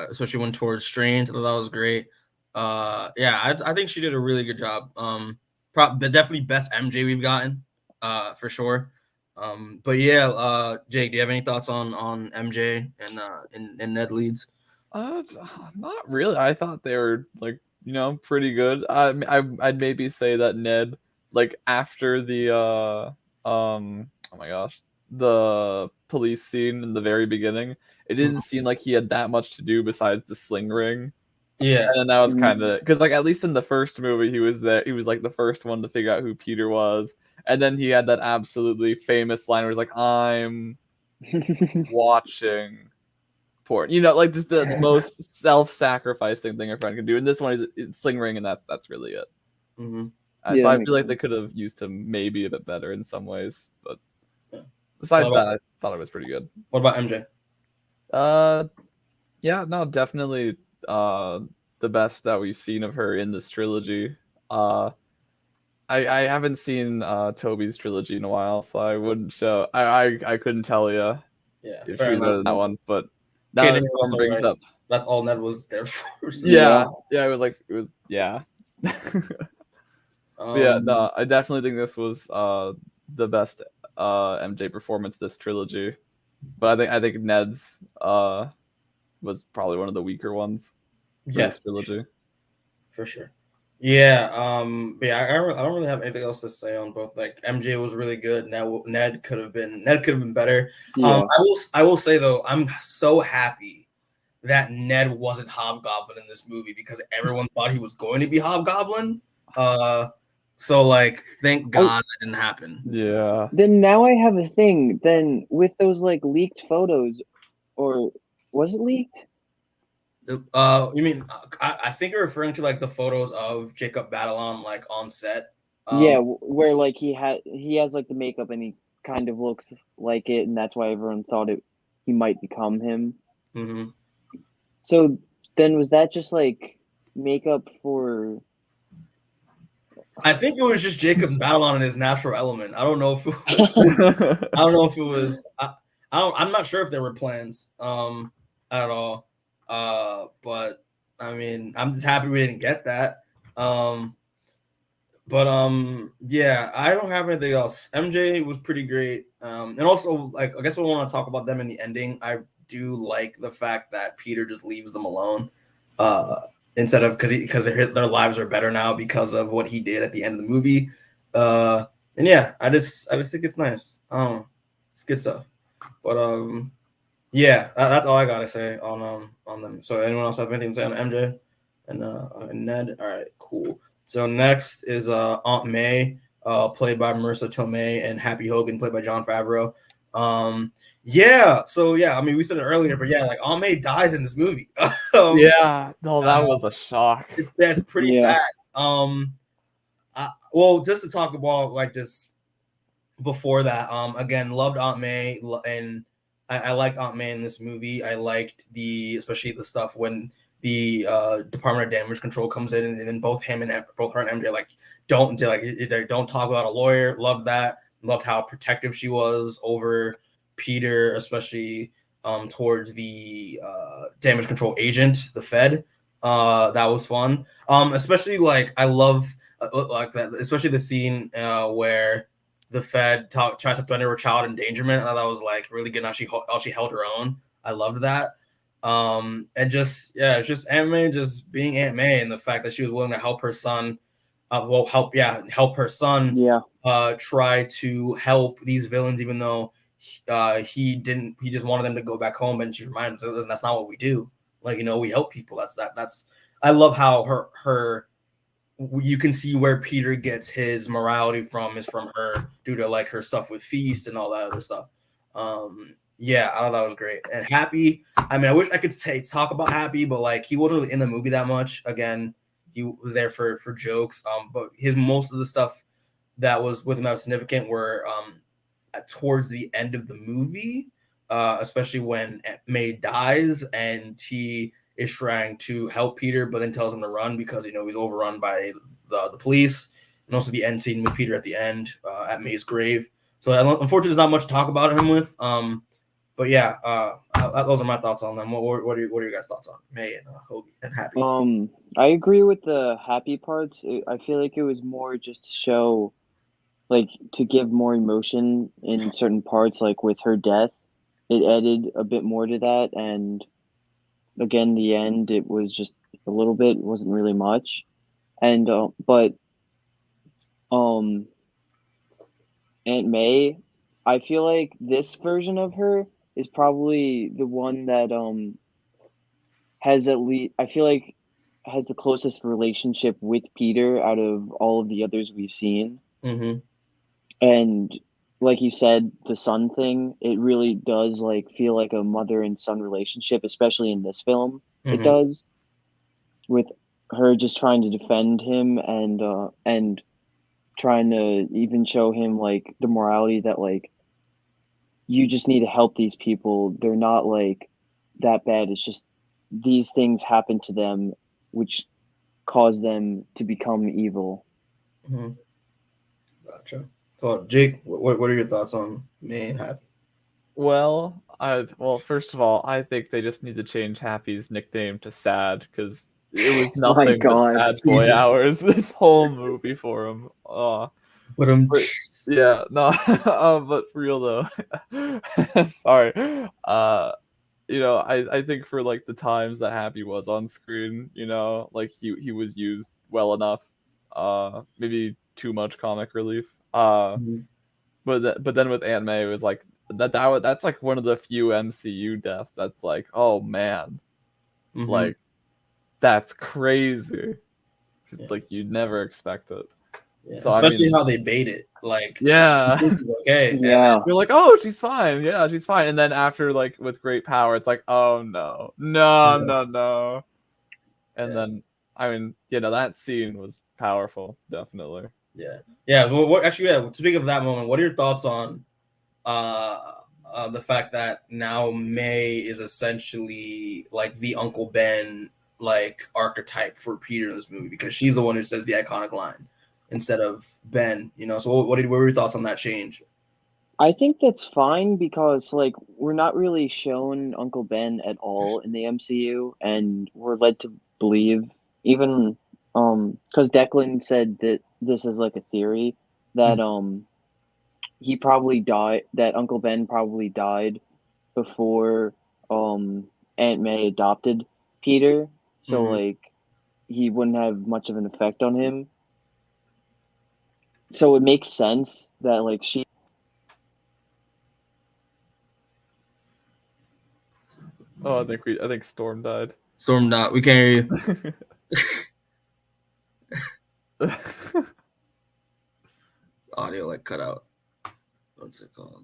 especially when towards Strange. I thought that was great. Yeah, I think she did a really good job. Definitely best MJ we've gotten, for sure. But yeah, Jake, do you have any thoughts on MJ and Ned Leeds? Uh, not really. I thought they were like, pretty good. I'd maybe say that Ned, like after the oh my gosh, the police scene in the very beginning, it didn't seem like he had that much to do besides the sling ring. Yeah, And then that was Mm. kind of because, like, at least in the first movie, he was there. He was like the first one to figure out who Peter was, and then he had that absolutely famous line where he's like, "I'm watching porn." Like just the most self-sacrificing thing a friend can do. And this one is it's sling ring, and that's really it. mm-hmm. Yeah, So that I makes feel like they sense. could have used him maybe a bit better in some ways, but Yeah. besides that, I thought it was pretty good. What about MJ? Yeah, no, definitely the best that we've seen of her in this trilogy. I haven't seen Tobey's trilogy in a while, so I wouldn't show. I couldn't tell you Yeah, if she fair was better enough. than that one, but now that Cadence everyone also brings right. up, That's all Ned was there for. So. Yeah. yeah, it was yeah. But yeah, Um, no, I definitely think this was the best MJ performance this trilogy. But I think Ned's was probably one of the weaker ones for yeah, this trilogy. for sure. Yeah, but yeah, I don't really have anything else to say on both. Like MJ was really good. Ned could have been better. Yeah. I will say though, I'm so happy that Ned wasn't Hobgoblin in this movie because everyone thought he was going to be Hobgoblin. So like, thank God that didn't happen. Yeah. Then now I have a thing. Then with those like leaked photos, or was it leaked? You mean I think you're referring to like the photos of Jacob Batalon like on set. Yeah, where like he has like the makeup and he kind of looks like it, and that's why everyone thought he might become him. Mm-hmm. So then was that just like makeup for? I think it was just Jacob Batalon in his natural element. I don't know if it was. I don't know if it was. I'm not sure if there were plans at all. But I mean, I'm just happy we didn't get that. Yeah, I don't have anything else. MJ was pretty great. And also, like, I guess we want to talk about them in the ending. I do like the fact that Peter just leaves them alone, instead of because their lives are better now because of what he did at the end of the movie. And yeah, I just think it's nice. It's good stuff. But yeah, that's all I gotta say on them. So anyone else have anything to say on MJ and Ned? All right, cool. So next is Aunt May, played by Marisa Tomei, and Happy Hogan, played by Jon Favreau. Yeah, so yeah, I mean we said it earlier, but yeah, like Aunt May dies in this movie. Yeah, no, that was a shock. That's pretty Yeah. sad. Well, just to talk about like just before that, again, loved Aunt May, and I liked Aunt May in this movie. I liked especially the stuff when the Department of Damage Control comes in, and then both her and MJ like don't talk without a lawyer. Loved that. Loved how protective she was over Peter, especially towards the damage control agent, the Fed. That was fun. Especially like I love like that, especially the scene where the Fed tries to put her child endangerment. I thought that was like really good how she held her own. I loved that. And just it's just Aunt May just being Aunt May, and the fact that she was willing to help her son, help her son, Yeah. try to help these villains, even though he didn't. He just wanted them to go back home, and she reminded him that's not what we do. Like we help people. That's I love how you can see where Peter gets his morality from is from her due to like her stuff with Feast and all that other stuff. Yeah, I thought that was great. And Happy, I mean, I wish I could talk about Happy, but like he wasn't really in the movie that much. Again, he was there for jokes. But his most of the stuff that was with him that was significant were towards the end of the movie, especially when Aunt May dies and he is trying to help Peter, but then tells him to run because he's overrun by the police, and also the end scene with Peter at the end at May's grave. So unfortunately, there's not much to talk about him with. But yeah, those are my thoughts on them. What are your guys' thoughts on May and Hogan and Happy? I agree with the Happy parts. I feel like it was more just to show, like, to give more emotion in certain parts, like with her death. It added a bit more to that, and again, the end, it was just a little bit. It wasn't really much, and but um, Aunt May, I feel like this version of her is probably the one that has at least, I feel like, has the closest relationship with Peter out of all of the others we've seen. Mm-hmm. And like you said, the son thing, it really does like feel like a mother and son relationship, especially in this film. It Mm-hmm. does, with her just trying to defend him and trying to even show him like the morality that like you just need to help these people. They're not like that bad. It's just these things happen to them which cause them to become evil. Mm-hmm. Gotcha. So, Jake, what are your thoughts on May and Happy? Well, first of all, I think they just need to change Happy's nickname to Sad because it was My nothing but God. sad boy Jesus. hours this whole movie for him. But Yeah, no, but for real though, sorry. I think for like the times that Happy was on screen, like he was used well enough. Maybe too much comic relief. But then with Aunt May, it was like that's like one of the few MCU deaths that's like, oh man, Mm-hmm. like that's crazy. Yeah. Like you'd never expect it. Yeah. So, Especially how they bait it. Like, yeah. okay. Yeah. You're like, oh, she's fine. Yeah, she's fine. And then after, like, with great power, it's like, oh no, no, Yeah. no, no. And Yeah. then, I mean, that scene was powerful, definitely. Yeah. Yeah. Well, actually, yeah. Speaking of that moment, what are your thoughts on the fact that now May is essentially like the Uncle Ben like archetype for Peter in this movie because she's the one who says the iconic line instead of Ben. So what were your thoughts on that change? I think that's fine because like we're not really shown Uncle Ben at all in the MCU, and we're led to believe even because Declan said that this is like a theory that he probably died, that Uncle Ben probably died before Aunt May adopted Peter, so Mm-hmm. like he wouldn't have much of an effect on him. So it makes sense that like she. Oh, I think Storm died. Storm, not we can't hear you. Audio like cut out. What's it called?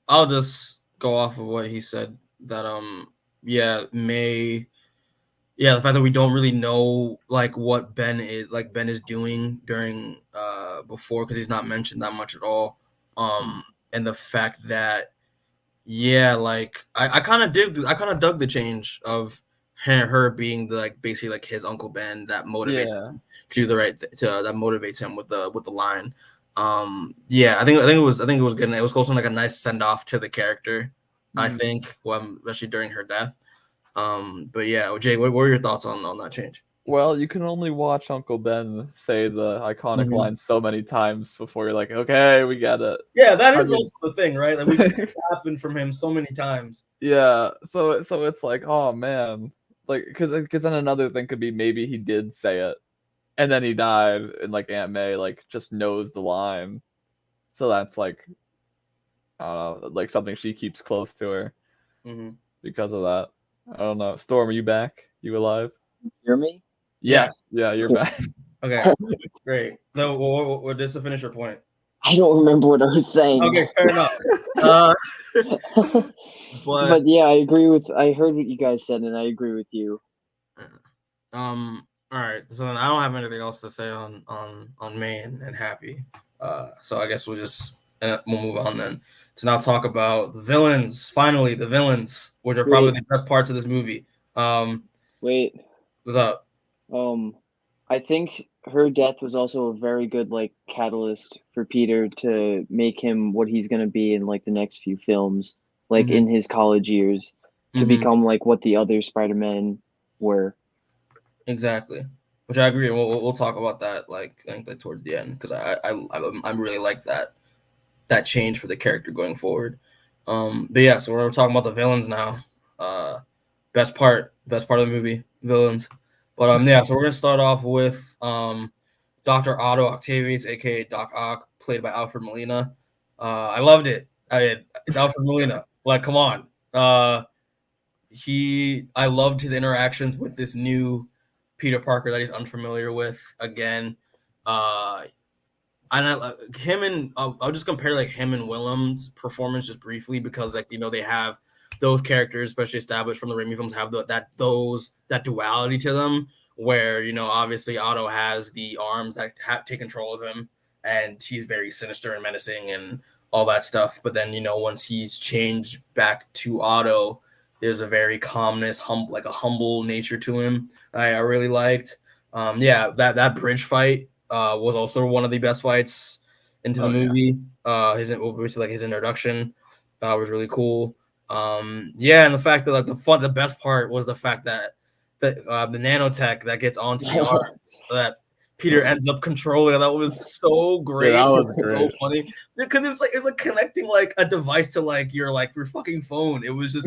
I'll just go off of what he said. That May. Yeah, the fact that we don't really know like what Ben is doing during before because he's not mentioned that much at all. And the fact that like I kind of dug the change of her being like basically like his Uncle Ben that motivates him to do the right that motivates him with the line. I think it was good. And it was also like a nice send off to the character. I think, especially during her death. But yeah, Jay, what were your thoughts on that change? Well, you can only watch Uncle Ben say the iconic line so many times before you're like, okay, we get it. Yeah, that is also the thing, right? Like we've seen it happen from him so many times. Yeah, so it's like, oh man, like because then another thing could be maybe he did say it, and then he died, and like Aunt May like just knows the line, so that's like something she keeps close to her because of that. I don't know. Storm, are you back? You alive? Hear me? Yes. Yeah, you're back. Okay, great. So, what just to finish your point? I don't remember what I was saying. Okay, fair enough. But yeah, I heard what you guys said, and I agree with you. All right. So then I don't have anything else to say on May and Happy. So I guess we'll move on then to now talk about the villains. Finally, the villains, which are probably the best parts of this movie. Wait. What's up? I think her death was also a very good like catalyst for Peter to make him what he's gonna be in like the next few films, like in his college years, to become like what the other Spider-Man were. Exactly, which I agree. We'll talk about that I think towards the end, because I really like that change for the character going forward. But yeah, so we're talking about the villains now. Best part of the movie, villains. But yeah, so we're gonna start off with Dr. Otto Octavius, aka Doc Ock, played by Alfred Molina. I loved it. It's Alfred Molina. Like, come on. I loved his interactions with this new Peter Parker that he's unfamiliar with again. I'll just compare like him and Willem's performance just briefly, because they have those characters, especially established from the Raimi films, have that duality to them, where obviously Otto has the arms that take control of him, and he's very sinister and menacing and all that stuff. But then once he's changed back to Otto, there's a very calmness, a humble nature to him. I really liked. That bridge fight was also one of the best fights into the movie. Yeah. His introduction was really cool. And the fact that the best part was the fact that the nanotech that gets onto the arms that Peter ends up controlling. That was so great. Yeah, that was great. So funny, because it was connecting like a device to your fucking phone. It was the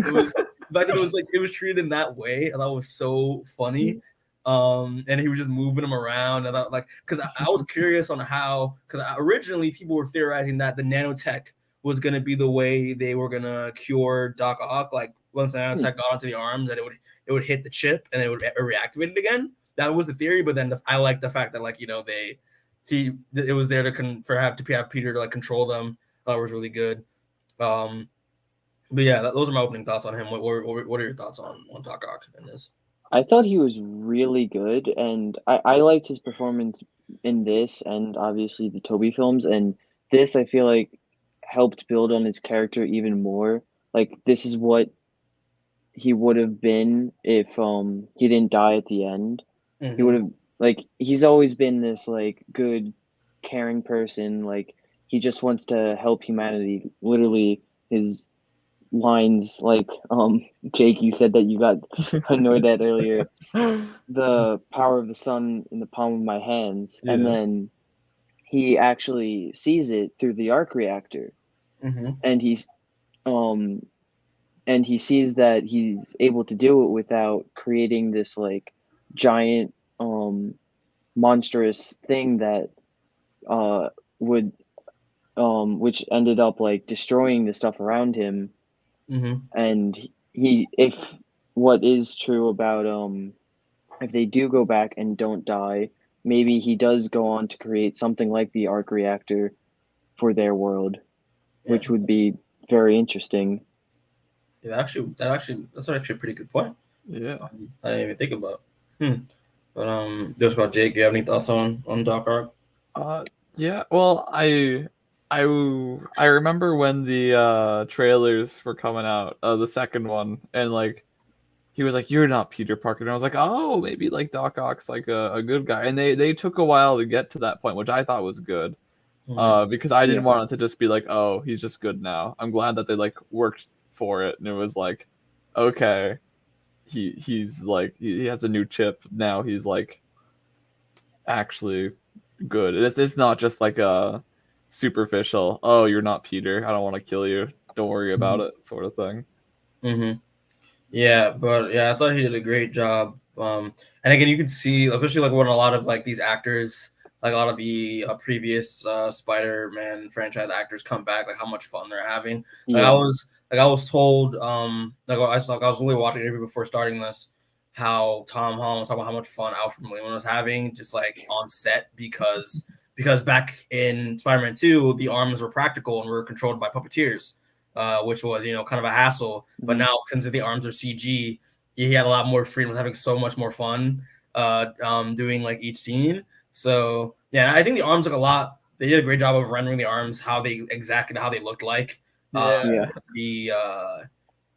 fact that it was treated in that way, and that was so funny. And he was just moving him around, and because I was curious on how, because originally people were theorizing that the nanotech was going to be the way they were going to cure Doc Ock. Like, once the nanotech got onto the arms, that it would hit the chip and it would reactivate it again. That was the theory. But then I like the fact that it was there to have Peter to control them. That was really good. But yeah, those are my opening thoughts on him. What are your thoughts on Doc Ock in this? I thought he was really good, and I liked his performance in this, and obviously the Tobey films. And this, I feel like, helped build on his character even more. Like, this is what he would have been if he didn't die at the end. He would have, he's always been this good, caring person. Like, he just wants to help humanity. Literally, his lines, Jake, you said that you got annoyed at earlier. The power of the sun in the palm of my hands. Yeah. And then he actually sees it through the arc reactor. And he sees that he's able to do it without creating this giant monstrous thing that would which ended up destroying the stuff around him. And if what is true about if they do go back and don't die, maybe he does go on to create something like the arc reactor for their world, which would be very interesting. Yeah, that's actually a pretty good point. Yeah, I didn't even think about. But just about Jake, you have any thoughts on Doc Ock? Yeah. Well, I remember when the trailers were coming out, the second one, and he was like, "You're not Peter Parker," and I was like, "Oh, maybe Doc Ock's a good guy." And they took a while to get to that point, which I thought was good, because I didn't want it to just be "Oh, he's just good now." I'm glad that they worked for it, and it was okay, he's he has a new chip now. He's actually good. It's not just a superficial, "Oh, you're not Peter, I don't want to kill you, don't worry about it," sort of thing. Yeah, but yeah, I thought he did a great job. And again, you could see, especially when a lot of these actors, a lot of the previous Spider-Man franchise actors come back, how much fun they're having. I was told, I was really watching an interview before starting this, how Tom Holland was talking about how much fun Alfred Molina was having just like on set because back in Spider-Man 2, the arms were practical and were controlled by puppeteers, which was, kind of a hassle. But now, since the arms are CG, he had a lot more freedom, having so much more fun doing like each scene. So yeah, I think the arms look a lot. They did a great job of rendering the arms exactly how they looked like Yeah.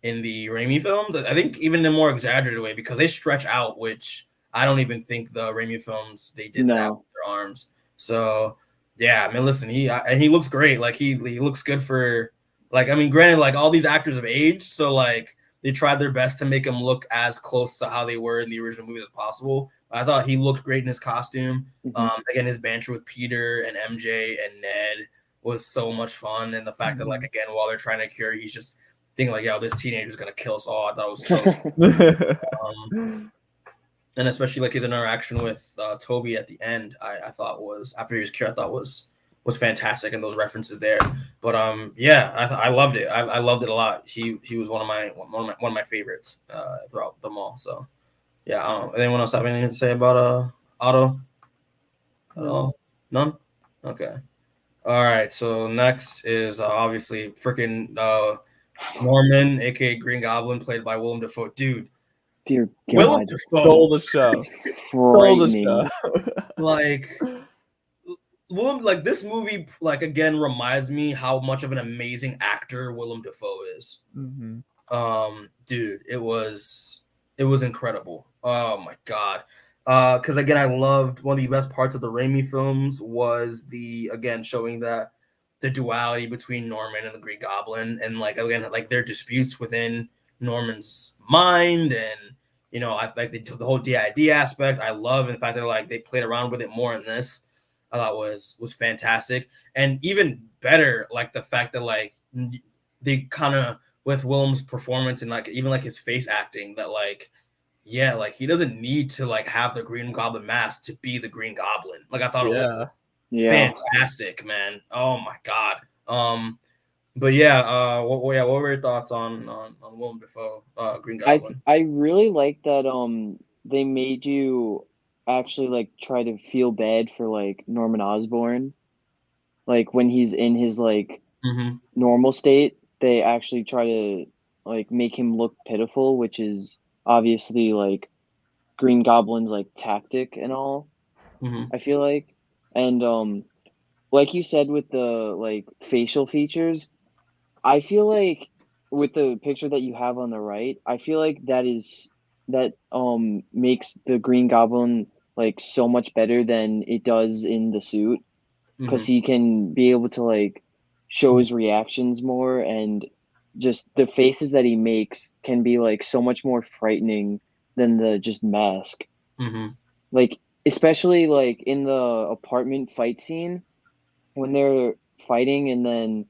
in the Raimi films. I think even in a more exaggerated way because they stretch out, which I don't even think the Raimi films they did that with their arms. So yeah, I mean, listen, he looks great. Like he looks good for like, I mean, granted, like all these actors have aged, so like they tried their best to make him look as close to how they were in the original movie as possible. I thought he looked great in his costume. Again, his banter with Peter and MJ and Ned was so much fun, and the fact that like again while they're trying to cure, he's just thinking like, yo, this teenager's gonna kill us all. I thought it was so and especially like his interaction with Tobey at the end, I thought was after he was cured, I thought was fantastic, and those references there. But yeah, I loved it. I loved it a lot. He was one of my favorites throughout them all. So yeah, I don't know. Anyone else have anything to say about Otto? At all? None? Okay. All right. So next is obviously freaking Norman, aka Green Goblin, played by Willem Defoe. Dude, Dear God, Willem Defoe Stole the show. Stole the show. like Willem, like this movie, like again reminds me how much of an amazing actor Willem Defoe is. Dude, it was incredible. Oh my god. Because again, I loved one of the best parts of the Raimi films was the again showing that the duality between Norman and the Green Goblin, and like again, like their disputes within Norman's mind, and I like the whole DID aspect. I love the fact that like they played around with it more in this. I thought was fantastic, and even better, like the fact that like they kind of with Willem's performance and like even like his face acting that like yeah, like he doesn't need to like have the Green Goblin mask to be the Green Goblin. Like I thought it was fantastic, man. Oh my god. But yeah, what were your thoughts on Willem Dafoe, Green Goblin? I really like that they made you actually like try to feel bad for like Norman Osborn. Like when he's in his like normal state, they actually try to like make him look pitiful, which is obviously like Green Goblin's like tactic and all. I feel like, and like you said with the like facial features, I feel like with the picture that you have on the right, I feel like that makes the Green Goblin like so much better than it does in the suit because he can be able to like show his reactions more, and just the faces that he makes can be like so much more frightening than the just mask. Like especially like in the apartment fight scene when they're fighting, and then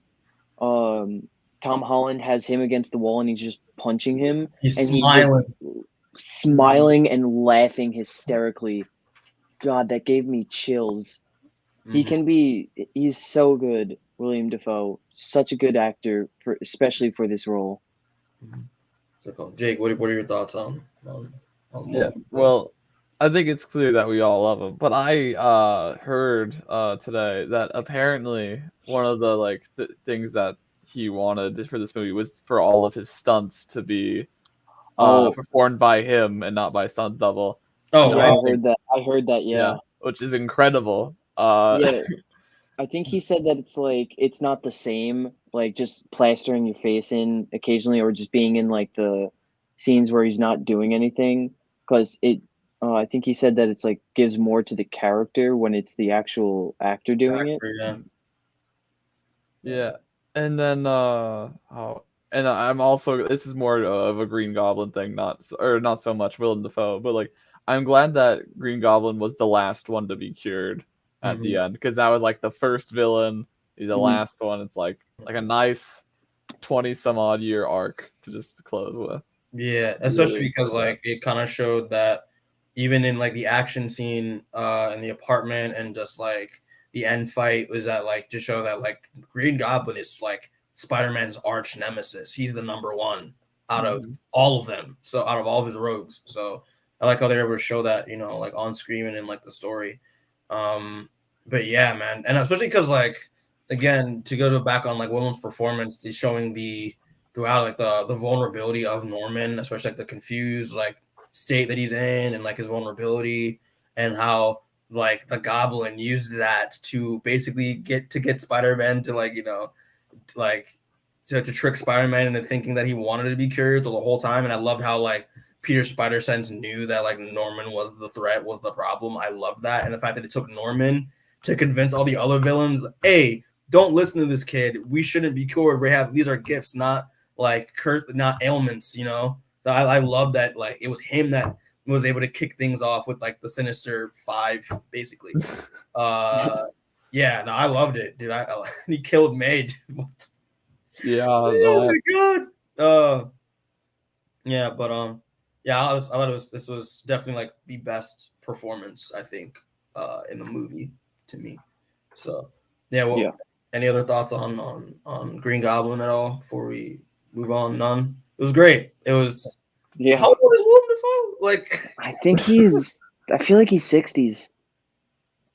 Tom Holland has him against the wall and he's just punching him, He's and smiling. he's just smiling and laughing hysterically. God, that gave me chills. He's so good, Willem Defoe. Such a good actor, especially for this role. So cool. Jake, what are your thoughts on yeah, well, I think it's clear that we all love him, but I heard today that apparently one of the like things that he wanted for this movie was for all of his stunts to be performed by him and not by stunt double. Oh, yeah, wow. I heard that. Yeah, which is incredible. Yeah, I think he said that it's not the same, like just plastering your face in occasionally or just being in like the scenes where he's not doing anything, because I think he said that it's like gives more to the character when it's the actual actor doing it. Yeah. And then and I'm also, this is more of a Green Goblin thing, not so much Willem Dafoe, but like I'm glad that Green Goblin was the last one to be cured at the end, because that was like the first villain, he's the last one. It's like a nice 20 some odd year arc to just close with. Yeah, especially because like it kind of showed that even in like the action scene in the apartment and just like the end fight was that like to show that like Green Goblin is like Spider-Man's arch nemesis. He's the number one out of all of them. So out of all of his rogues. So I like how they're able to show that, like on screen and in like the story. But yeah, man, and especially because like again to go back on like Willem's performance, he's showing the throughout like the vulnerability of Norman, especially like the confused like state that he's in and like his vulnerability and how like the Goblin used that to basically get Spider-Man to like like to trick Spider-Man into thinking that he wanted to be cured the whole time. And I loved how like Peter Spider-Sense knew that like Norman was the threat, was the problem. I love that. And the fact that it took Norman to convince all the other villains, hey, don't listen to this kid. We shouldn't be cured. These are gifts, not like not ailments, So I love that like it was him that was able to kick things off with like the Sinister Five, basically. Yeah, no, I loved it, dude. He killed May. Yeah. Oh my god. Yeah, but yeah, I thought this was definitely like the best performance I think in the movie to me. So yeah, well, Yeah. any other thoughts on Green Goblin at all before we move on? None. It was great. It was. Yeah. How old is Willem Defoe? Like, I think I feel like he's 60s.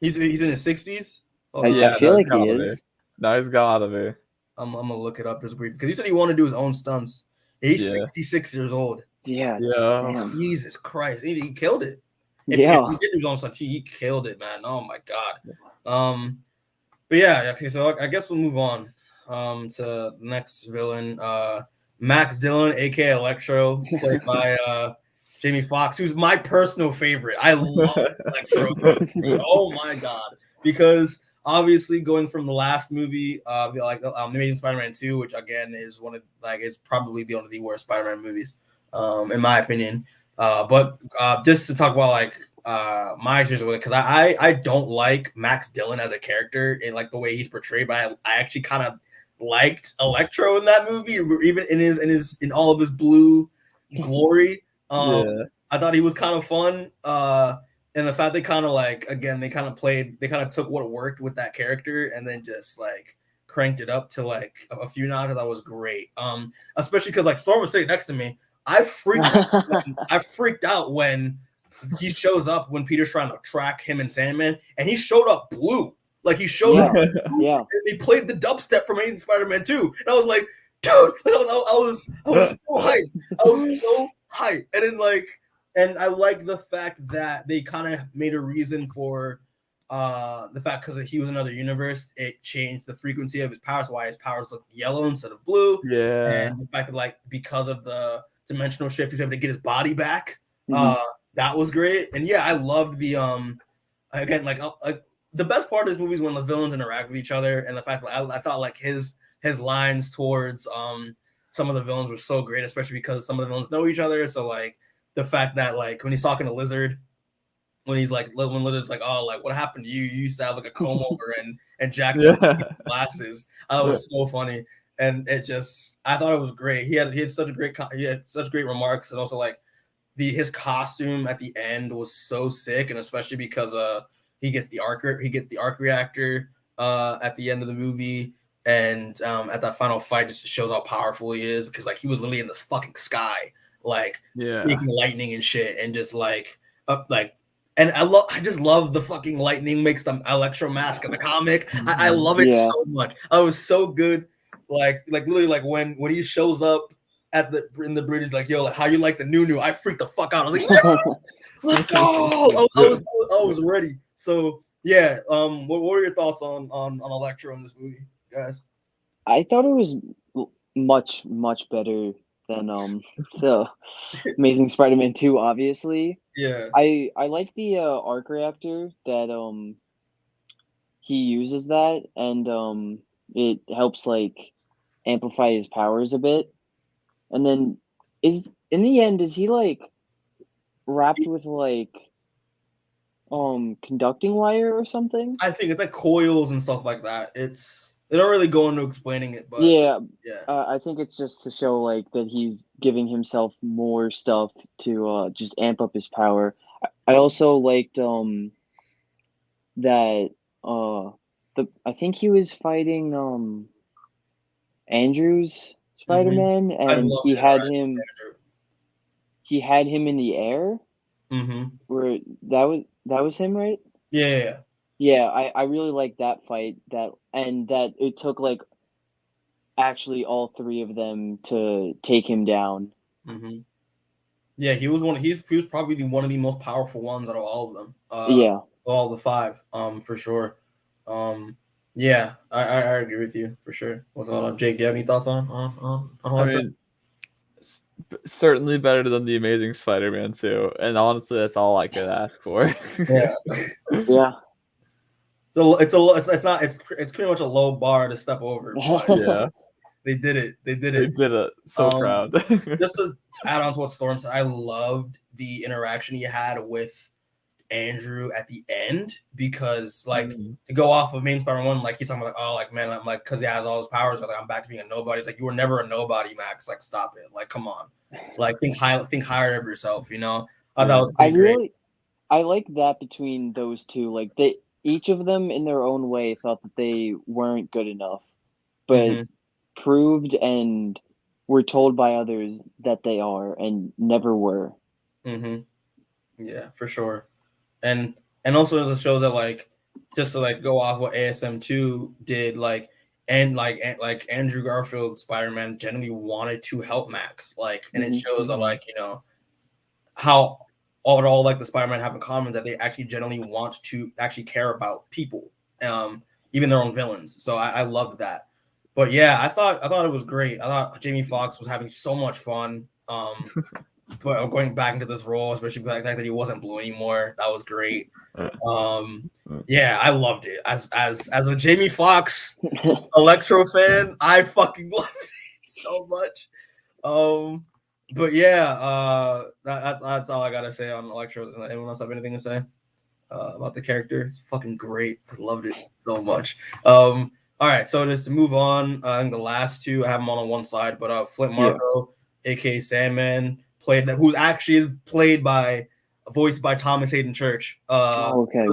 he's in his 60s. I feel like he is. No, he's gotta be. I'm gonna look it up just briefly because he said he wanted to do his own stunts. He's Yeah. 66 years old. Yeah. Yeah. Damn. Jesus Christ, he killed it. If he did his own stunts, he killed it, man. Oh my god. But yeah, okay. So I guess we'll move on to the next villain, Max Dillon, aka Electro, played by Jamie Foxx, who's my personal favorite. I love Electro. Oh my god, because obviously going from the last movie, the Amazing Spider-Man 2, which again is is probably one of the worst Spider-Man movies, in my opinion. But just to talk about like my experience with it, because I don't like Max Dillon as a character and like the way he's portrayed, but I actually kind of liked Electro in that movie, even in all of his blue glory. I thought he was kind of fun. And the fact they kind of like again they kind of took what worked with that character and then just like cranked it up to like a few notches. That was great. Especially because like Storm was sitting next to me. I freaked out when he shows up when Peter's trying to track him and Sandman, and he showed up blue. Like he showed up blue, and he played the dubstep from Amazing Spider-Man 2. And I was like, dude, I was so hyped. I was so hyped. And then like, and I like the fact that they kind of made a reason for the fact because he was in another universe, it changed the frequency of his powers, why his powers look yellow instead of blue. Yeah. And the fact that like because of the dimensional shift, he was able to get his body back. That was great. And yeah, I loved the again like the best part of this movie is when the villains interact with each other, and the fact that I thought like his lines towards some of the villains were so great, especially because some of the villains know each other. So like the fact that like when he's talking to Lizard, when he's like when Lizard's like, oh, like what happened to you? You used to have like a comb over and jacked up glasses. That was so funny. And it just I thought it was great. He had such great remarks, and also like his costume at the end was so sick, and especially because he gets the arc reactor at the end of the movie, and at that final fight just shows how powerful he is, because like he was literally in this fucking sky like making lightning and shit, and just like up like. And I just love the fucking lightning makes the Electro mask in the comic. I love it so much. I was so good. Like literally like when he shows up in the British, like, yo, like how you like the new, I freaked the fuck out. I was like, yeah, let's go. I was ready. So yeah, what were your thoughts on Electro in this movie, guys? I thought it was much better than the Amazing Spider-Man 2, obviously. Yeah. I like the arc reactor that he uses that, and it helps like amplify his powers a bit. And then in the end, is he like wrapped with like conducting wire or something? I think it's like coils and stuff like that. They don't really go into explaining it, but yeah. I think it's just to show like that he's giving himself more stuff to just amp up his power. I also liked that I think he was fighting Andrew's Spider-Man, and he had him in the air, Mm-hmm. where that was him, right? Yeah. Yeah, I really like that fight, that it took like actually all three of them to take him down. Mm-hmm. Yeah, he was he was probably one of the most powerful ones out of all of them. Yeah. All the five, for sure. Yeah, I agree with you for sure. What's going on, Jake? Do you have any thoughts on I Electro? mean, certainly better than the Amazing Spider-Man 2, and honestly, that's all I could ask for. Yeah. Yeah. It's not it's pretty much a low bar to step over, but Yeah, they did it. They did they it. did it. So proud. Just to add on to what Storm said, I loved the interaction he had with Andrew at the end, because like to go off of main Spider-Man 1, like he's talking about like, oh, like man, I'm like, because he has all his powers, like I'm back to being a nobody. It's like, you were never a nobody, Max. Like, stop it. Like, come on. Like, think higher of yourself, you know? That was pretty great. I like that between those two. Like they each of them in their own way thought that they weren't good enough, but proved and were told by others that they are and never were. Yeah, for sure. And also it shows that like, just to like go off what ASM2 did, like like Andrew Garfield Spider-Man generally wanted to help Max, like, and it shows that like, you know, how all like the Spider-Man have in common, that they actually generally want to actually care about people, even their own villains. So I loved that. But yeah, I thought it was great. I thought Jamie Foxx was having so much fun. But going back into this role, especially the fact that he wasn't blue anymore, that was great. Yeah, I loved it. As a Jamie Foxx Electro fan, I fucking loved it so much. But yeah, that's all I gotta say on Electro. Anyone else have anything to say about the character? It's fucking great. I loved it so much. All right, so just to move on, I think the last two I have them all on one side, but Flint Marko, aka Sandman, who's actually voiced by Thomas Hayden Church. Okay, wow. Okay,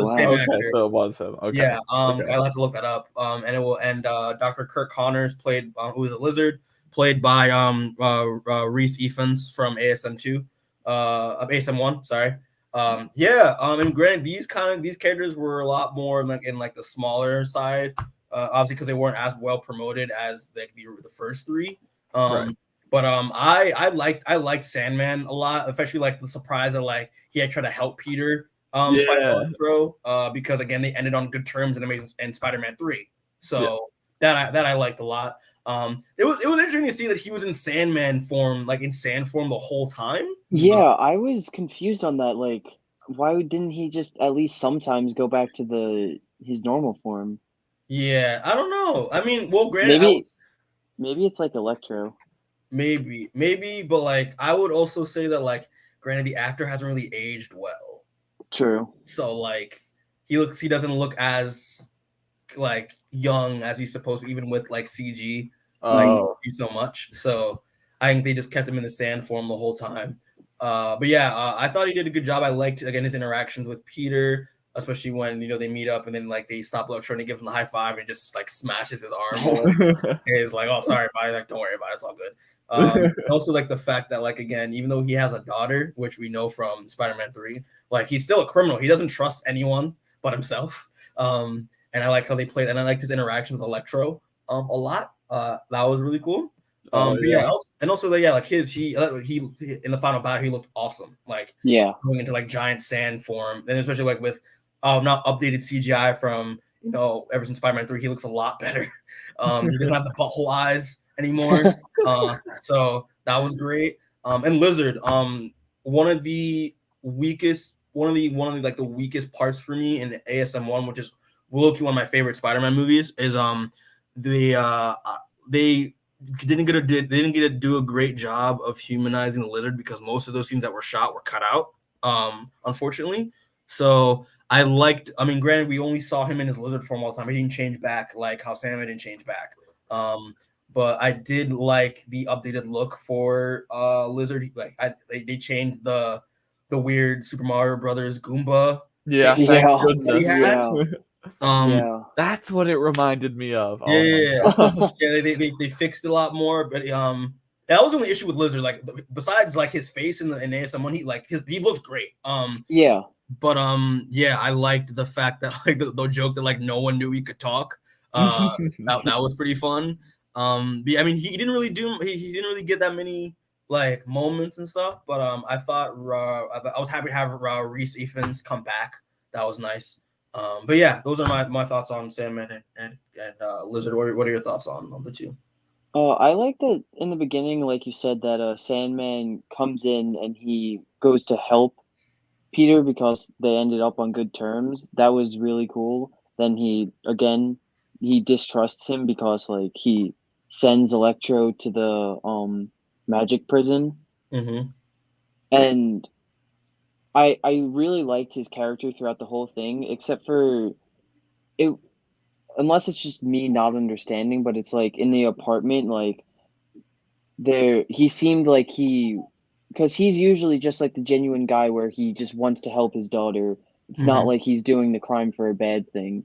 so it was him. Okay. Yeah, Okay. I'll have to look that up. And Dr. Kirk Connors who is a lizard, played by Rhys Ifans from ASM2, ASM1, sorry. And granted, these characters were a lot more like in like the smaller side, obviously because they weren't as well promoted as like the first three. Right. But I liked Sandman a lot, especially like the surprise that like he had tried to help Peter fight Electro, because again they ended on good terms in Amazing and Spider-Man 3. So that I liked a lot. It was interesting to see that he was in Sandman form, like in Sand form the whole time. Yeah, I was confused on that. Like, why didn't he just at least sometimes go back to his normal form? Yeah, I don't know. I mean, well, granted, maybe it's like Electro. Maybe, but like I would also say that like, granted, the actor hasn't really aged well. True. So like he doesn't look as like young as he's supposed to, even with like CG so much. So I think they just kept him in the sand form the whole time. But yeah, I thought he did a good job. I liked again his interactions with Peter, especially when they meet up and then like they stop Electro and give him the high five and just like smashes his arm. He's like, "Oh, sorry, buddy. Like, don't worry about it. It's all good." Also like the fact that like again, even though he has a daughter, which we know from Spider-Man 3, like he's still a criminal. He doesn't trust anyone but himself. And I like how they played, and I liked his interaction with Electro a lot. That was really cool. And also like like he in the final battle he looked awesome. Like going into like giant sand form, and especially like with not updated CGI from ever since Spider-Man 3, he looks a lot better. He doesn't have the butthole eyes anymore. So that was great. And Lizard, one of the weakest like the weakest parts for me in ASM1, which is low-key one of my favorite Spider-Man movies, is they didn't get to do a great job of humanizing the Lizard, because most of those scenes that were shot were cut out, unfortunately. So I mean, granted, we only saw him in his lizard form all the time. He didn't change back like how Sandman didn't change back. But I did like the updated look for Lizard. Like they changed the weird Super Mario Brothers Goomba. Yeah, thank goodness. That's what it reminded me of. Yeah, they fixed it a lot more, but that was the only issue with Lizard. Like besides like his face in ASM1, he looked great. Yeah. But yeah, I liked the fact that like the joke that like no one knew he could talk. That was pretty fun. I mean, he didn't really get that many like moments and stuff. But I thought I was happy to have Rhys Ifans come back. That was nice. But yeah, those are my thoughts on Sandman and Lizard. What are your thoughts on the two? I like that in the beginning, like you said, that Sandman comes in and he goes to help Peter because they ended up on good terms. That was really cool. Then he distrusts him because like he sends Electro to the magic prison. Mm-hmm. And I really liked his character throughout the whole thing, except for it. Unless it's just me not understanding, but it's like in the apartment, like he seemed like because he's usually just like the genuine guy where he just wants to help his daughter. It's not like he's doing the crime for a bad thing.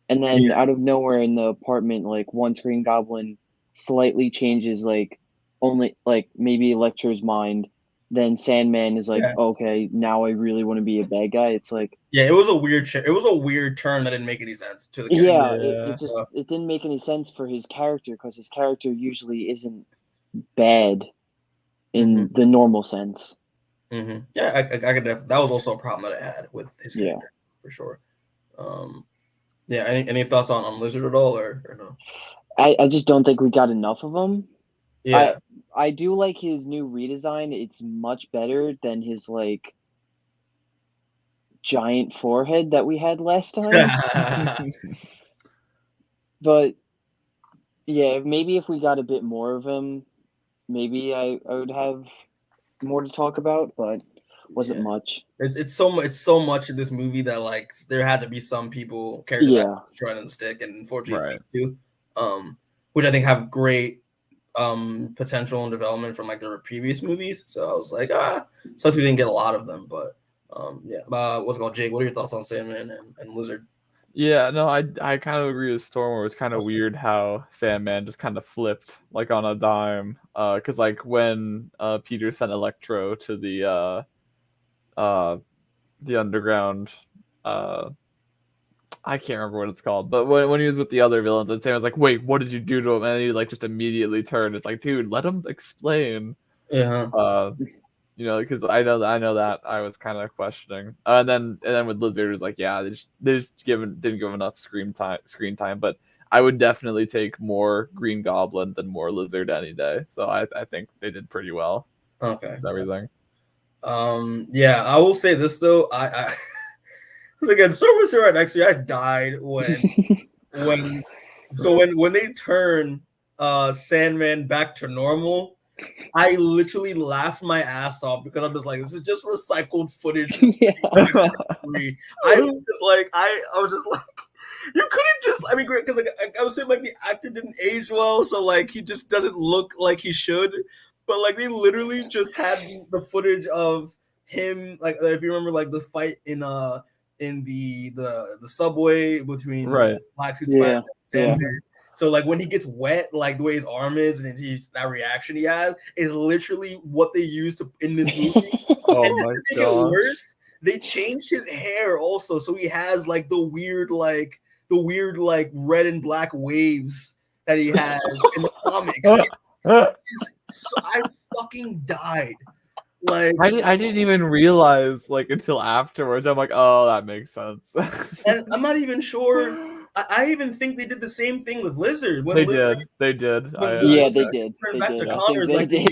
And then out of nowhere in the apartment, like once Green Goblin slightly changes like only like maybe Electro's mind, then Sandman is like, okay, now I really want to be a bad guy. It's like it was a weird turn that didn't make any sense to the character. Yeah, it didn't make any sense for his character because his character usually isn't bad in the normal sense. Mm-hmm. Yeah, I could that was also a problem that I had with his character for sure. Yeah, any thoughts on Lizard at all or no? I just don't think we got enough of him. Yeah. I do like his new redesign. It's much better than his like giant forehead that we had last time. But yeah, maybe if we got a bit more of him, maybe I would have more to talk about, but wasn't much. It's so much in this movie that like there had to be some characters that tried on the stick, and unfortunately too, which I think have great potential and development from like their previous movies. So I was like, sucks we didn't get a lot of them, but what's it called, Jake? What are your thoughts on Sandman and Lizard? Yeah, no, I kind of agree with Storm. Where it's kind of weird how Sandman just kind of flipped like on a dime. Because like when Peter sent Electro to the underground, I can't remember what it's called, but when he was with the other villains, and Sam was like, "Wait, what did you do to him?" And he like just immediately turned. It's like, dude, let him explain. Yeah. You know, because I know that I was kind of questioning, and then with Lizard, it was like, yeah, they just didn't give enough screen time, but I would definitely take more Green Goblin than more Lizard any day. So I think they did pretty well. Okay. With everything. Yeah, I will say this though, I again, Storm was here right next to you. I died when they turn Sandman back to normal. I literally laughed my ass off because I'm just like, this is just recycled footage. I was just like, you couldn't just. I mean, great because like I was saying, like the actor didn't age well, so like he just doesn't look like he should. But like they literally just had the footage of him, like if you remember, like the fight in the subway between Black Suit Spider-Man and Sandman. So like when he gets wet, like the way his arm is and that reaction he has is literally what they used in this movie. Oh my god! To make it worse, they changed his hair also, so he has like the weird red and black waves that he has in the comics. I fucking died. Like I didn't even realize like until afterwards. I'm like, oh, that makes sense. And I'm not even sure. I even think they did the same thing with Lizard. They did. They did. Turned back to Connors. Like they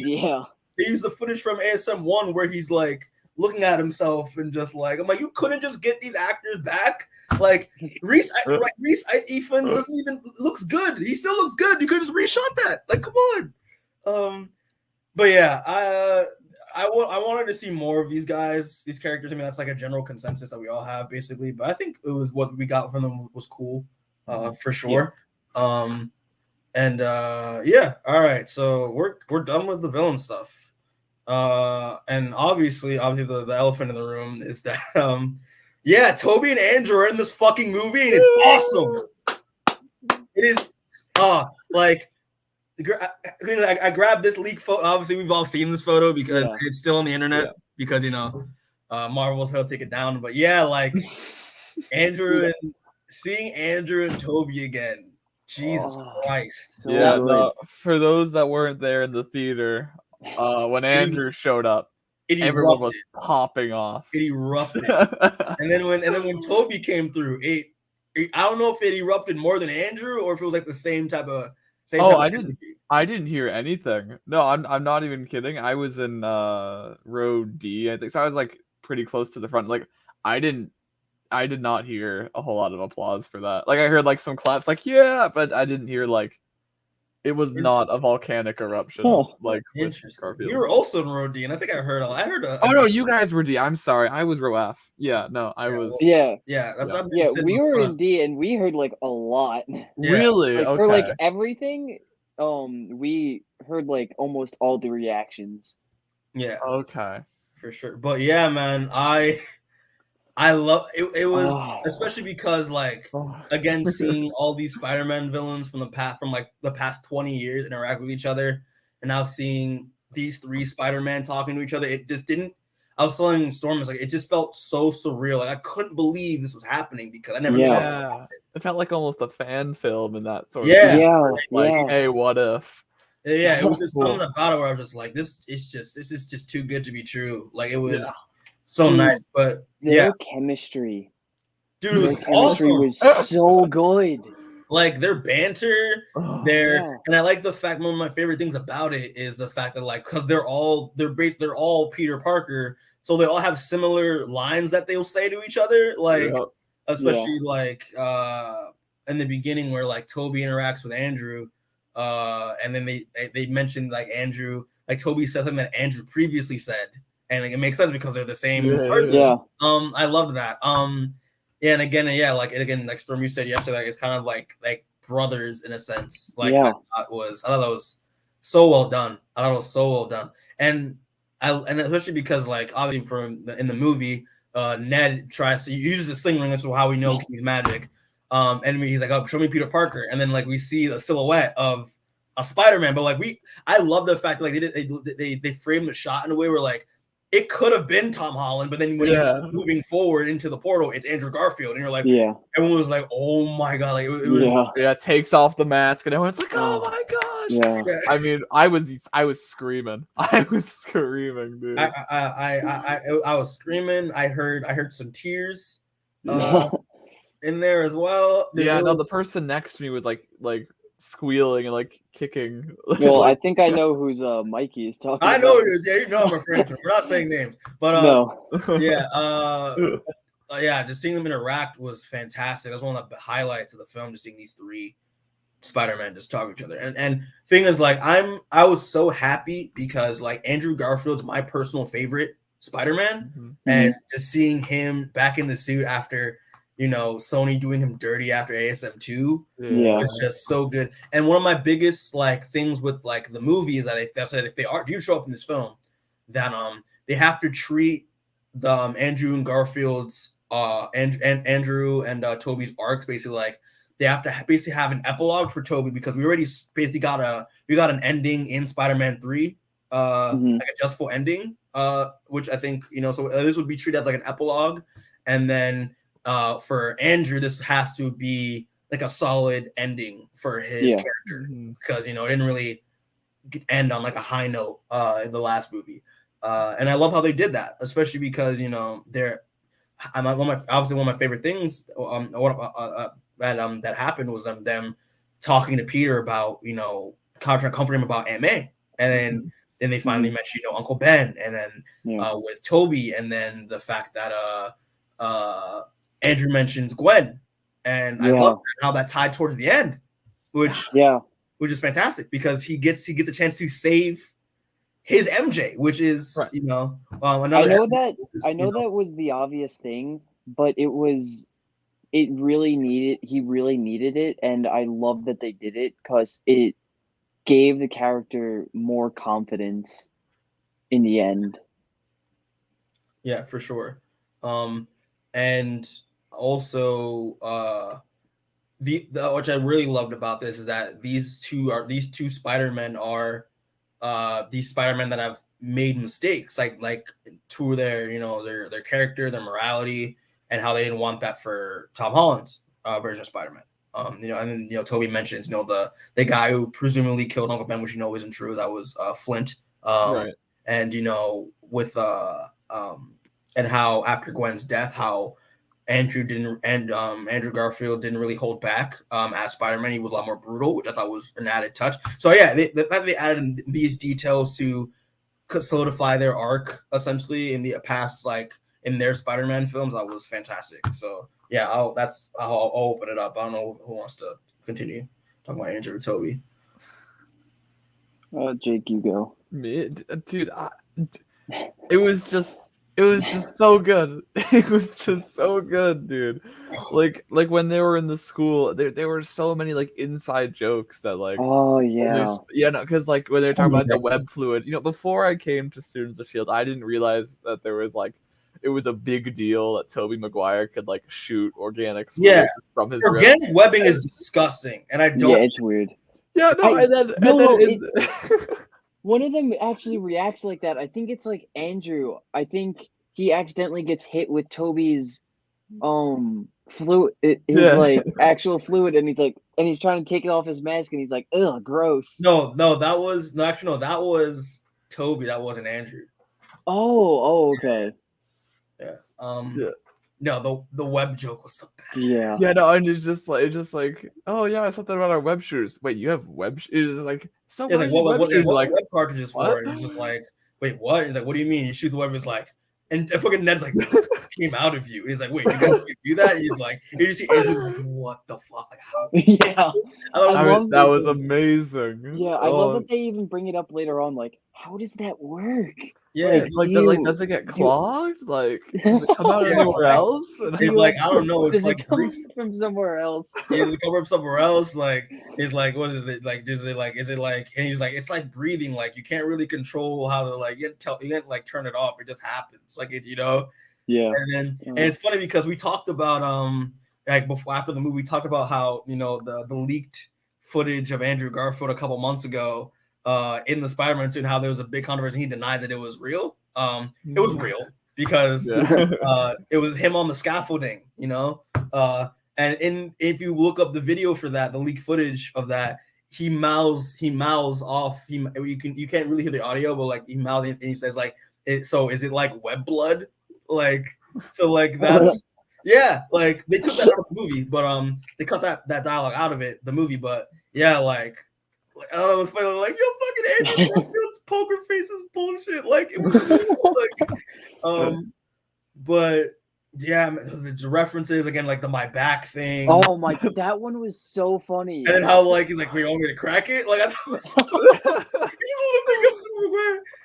used the footage from ASM1 where he's like looking at himself and just like, I'm like, you couldn't just get these actors back. Like Rhys Ifans doesn't even looks good. He still looks good. You could just reshot that. Like, come on. But yeah, I wanted to see more of these guys, these characters. I mean, that's like a general consensus that we all have, basically. But I think it was what we got from them was cool, for sure. Yeah. All right. So we're done with the villain stuff. And obviously the elephant in the room is that Tobey and Andrew are in this fucking movie, and it's awesome. It is like I grabbed this leak photo. Obviously, we've all seen this photo because it's still on the internet because Marvel's hell take it down. But yeah, like Andrew and seeing Andrew and Tobey again. Jesus Christ. So Yeah, good. no, for those that weren't there in the theater, when Andrew showed up, everyone was popping off. It erupted. and then when Tobey came through, I don't know if it erupted more than Andrew or if it was like the same type of I didn't hear anything. No, I'm not even kidding. I was in row D, I think. So I was like pretty close to the front. Like I did not hear a whole lot of applause for that. Like I heard like some claps, like yeah, but I didn't hear like it was not a volcanic eruption. Like interesting. You were also in row D, and I think I heard a. Oh no, you guys were D. I'm sorry, I was row F. Yeah, no, I was. Yeah, that's what we were in D, and we heard like a lot. Really? Like, okay. For like everything, we heard like almost all the reactions. Yeah. Okay. For sure, but yeah, man, I love it. It was especially because like again seeing all these Spider-Man villains from like the past 20 years interact with each other, and now seeing these three Spider-Man talking to each other, it just didn't. I was telling Storm, it's like it just felt so surreal. Like I couldn't believe this was happening because I never. Yeah, it felt like almost a fan film in that sort of. Like, hey, what if? Yeah, it was just something about it where I was just like, this is just too good to be true. Like it was so nice, but their chemistry, dude, it was chemistry awesome. was so good. Like their banter, and I like the fact one of my favorite things about it is the fact that like because they're all Peter Parker, so they all have similar lines that they'll say to each other, like especially like in the beginning where like Tobey interacts with Andrew, and then they mentioned like Andrew, like Tobey said something that Andrew previously said, and like, it makes sense because they're the same person. I loved that. Yeah, and again, like Storm, you said yesterday, like, it's kind of like brothers in a sense. Like I thought that was so well done. I thought it was so well done, and especially because like obviously in the movie, Ned tries to use the sling ring. That's how we know he's magic. And he's like, "Oh, show me Peter Parker," and then like we see the silhouette of a Spider-Man. But like I love the fact that, like they framed the shot in a way where like it could have been Tom Holland, but then when you're moving forward into the portal, it's Andrew Garfield, and you're like, everyone was like, "Oh my god!" Like it was, takes off the mask, and everyone's like, "Oh my gosh!" I mean, I was screaming, dude. I was screaming. I heard some tears in there as well. Dude, no, the person next to me was like squealing and like kicking. Well, I think I know who's Mikey is talking. I know who. Yeah, you know I'm referring to. We're not saying names, but just seeing them interact was fantastic. That was one of the highlights of the film. Just seeing these three Spider-Man just talk to each other, and thing is, like I was so happy because like Andrew Garfield's my personal favorite Spider-Man, and just seeing him back in the suit after, Sony doing him dirty after ASM2 was just so good. And one of my biggest like things with like the movie is that if they do show up in this film, that they have to treat the Andrew and Garfield's Andrew and Tobey's arcs basically like they have to basically have an epilogue for Tobey because we already basically got an ending in Spider-Man 3, like a justful ending, which I think so this would be treated as like an epilogue, and then for Andrew, this has to be like a solid ending for his character because it didn't really end on like a high note in the last movie, and I love how they did that, especially because they're one of my favorite things that happened was them talking to Peter about comforting him about Aunt May, and then they finally mentioned Uncle Ben, and then with Tobey, and then the fact that Andrew mentions Gwen, and I love how that tied towards the end, which is fantastic because he gets a chance to save his MJ, which is another. I know that was the obvious thing, but he really needed it, and I love that they did it because it gave the character more confidence in the end. Yeah, for sure. And also which I really loved about this is that these two Spider-Men are these Spider-Men that have made mistakes, like to their their character, their morality, and how they didn't want that for Tom Holland's version of Spider-Man. And then Tobey mentions the guy who presumably killed Uncle Ben, which isn't true. That was Flint. Right. And with and how after Gwen's death, how Andrew Garfield didn't really hold back as Spider-Man. He was a lot more brutal, which I thought was an added touch. So yeah, the fact that they added these details to solidify their arc essentially in the past, like in their Spider-Man films, that was fantastic. So yeah, I'll open it up. I don't know who wants to continue talking about Andrew or Tobey. Jake, you go. Me, dude. It was just so good. It was just so good, dude. Like when they were in the school, there were so many like inside jokes that like. Oh yeah. No, because like when they were talking about the web fluid, before I came to Students of S.H.I.E.L.D., I didn't realize that there was like it was a big deal that Tobey Maguire could like shoot organic fluid from his organic webbing is disgusting, and I don't. Yeah, it's weird. Yeah, one of them actually reacts like that. I think it's like Andrew. I think he accidentally gets hit with Tobey's fluid, like actual fluid, and he's trying to take it off his mask, and he's like, ugh, gross. No, that was Tobey. That wasn't Andrew. Oh, okay. Yeah. No, the web joke was so bad. Yeah. Yeah, no, and it's just like, oh yeah, something about our web shooters. Wait, you have web shooters? Like, so yeah, like what like web cartridges for? And he's just like, wait, what? He's like, what do you mean? You shoot the web? It's like, and fucking Ned's like, came out of you. And he's like, wait, you guys can do that? And he's like, and you see Andrew like, what the fuck? Like, how? Yeah. That was amazing. Yeah, I love that they even bring it up later on. Like, how does that work? Yeah, does it get clogged? Like, does it come out anywhere else? And he's like, I don't know. It's like come from somewhere else. Yeah, does it come from somewhere else? Like, it's like, what is it? Like, is it like? And he's like, it's like breathing. Like, you can't really control how to like you can't like turn it off. It just happens. Like it, Yeah. And it's funny because we talked about like after the movie, we talked about how the leaked footage of Andrew Garfield a couple months ago. In the Spider-Man suit, and how there was a big controversy. He denied that it was real. It was real because it was him on the scaffolding, and if you look up the video for that, the leaked footage of that, he mouths off. You can't really hear the audio, but like he mouths and he says like, so is it like web blood? Like, so like that's yeah, like they took that out of the movie, but they cut that dialogue out of the movie, but yeah, like. I thought it was funny. Like, yo, fucking Andrew Garfield's poker face is bullshit. Like, it was like, but yeah, the references again, like the my back thing. Oh my, that one was so funny. And then how like he's like, "We want me to crack it?" Like I thought it was so,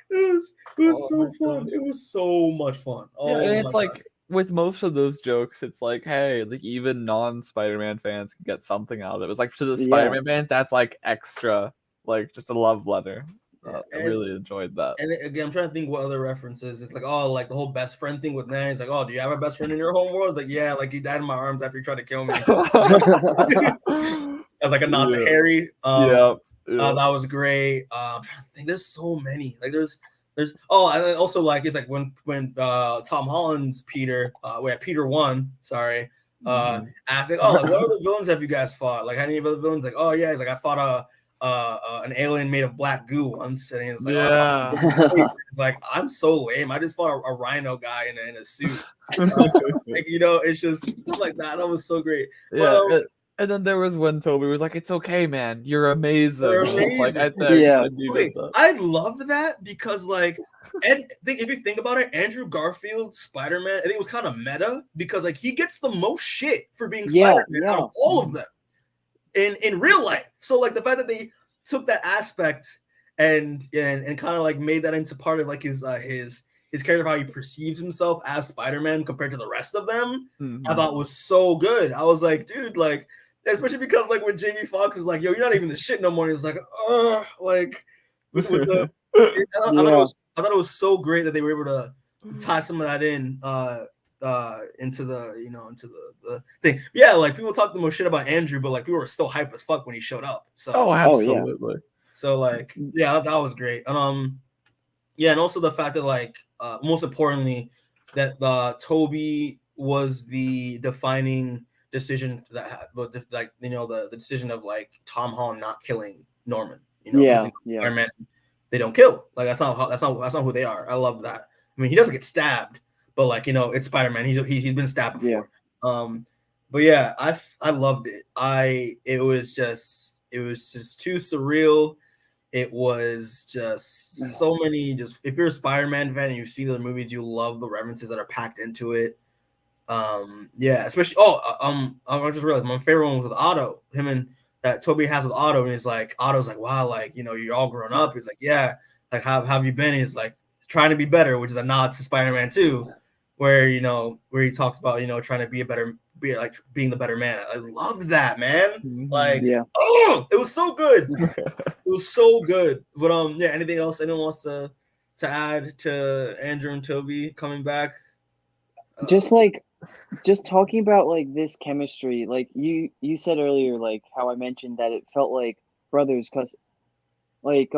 it was so fun. It was so much fun. Oh, yeah, and it's like with most of those jokes, it's like, hey, like even non-Spider-Man fans can get something out of it. It was like to the Spider-Man fans, that's like extra, like just a love letter. I really enjoyed that. And again, I'm trying to think what other references. It's like, oh, like the whole best friend thing with Nan. It's like, oh, do you have a best friend in your home world? It's like, yeah, like he died in my arms after he tried to kill me. As like a nod to Harry. That was great. I'm trying to think. There's so many. Like there's and also like it's like when Tom Holland's Peter, Peter 1, sorry, asked like, oh, like what other villains have you guys fought? Like any other villains? Like, oh yeah, he's like I fought an alien made of black goo once, and it's like, it's like I'm so lame. I just fought a rhino guy in a suit. Like, it's just like that. That was so great. Yeah. And then there was when Tobey was like, "It's okay, man. You're amazing." You're amazing. Like, I love that because, like, if you think about it, Andrew Garfield, Spider-Man, I think it was kind of meta because, like, he gets the most shit for being Spider-Man out of all of them in real life. So, like, the fact that they took that aspect and kind of like made that into part of like his character, how he perceives himself as Spider-Man compared to the rest of them, I thought was so good. I was like, dude, like. Especially because like when Jamie Foxx is like, yo, you're not even the shit no more. He's like, like with I thought it was so great that they were able to tie some of that in into the thing. Yeah, like people talk the most shit about Andrew, but like people were still hype as fuck when he showed up. So Oh, Oh, yeah. absolutely. so like yeah, that was great. And yeah, and also the fact that like most importantly that Tobey was the defining decision that like the decision of like Tom Holland not killing Norman, because Yeah. Spider-Man, they don't kill. Like that's not who they are. I love that. I mean, he doesn't get stabbed, but like it's Spider-Man. He's been stabbed before. But yeah, I loved it. It was just too surreal. It was just so many. Just if you're a Spider-Man fan and you see the movies, you love the references that are packed into it. Yeah, especially I just realized my favorite one was with Otto. Him and that Tobey has with Otto, and he's like, Otto's like, wow, like you're all grown up. He's like, yeah, like how have you been? He's like trying to be better, which is a nod to Spider-Man 2, where where he talks about trying to be being the better man. I loved that, man. Like, Yeah. oh, it was so good. It was so good. But yeah, anything else anyone wants to add to Andrew and Tobey coming back? Just talking about like this chemistry, like you said earlier, like how I mentioned that it felt like brothers, cause like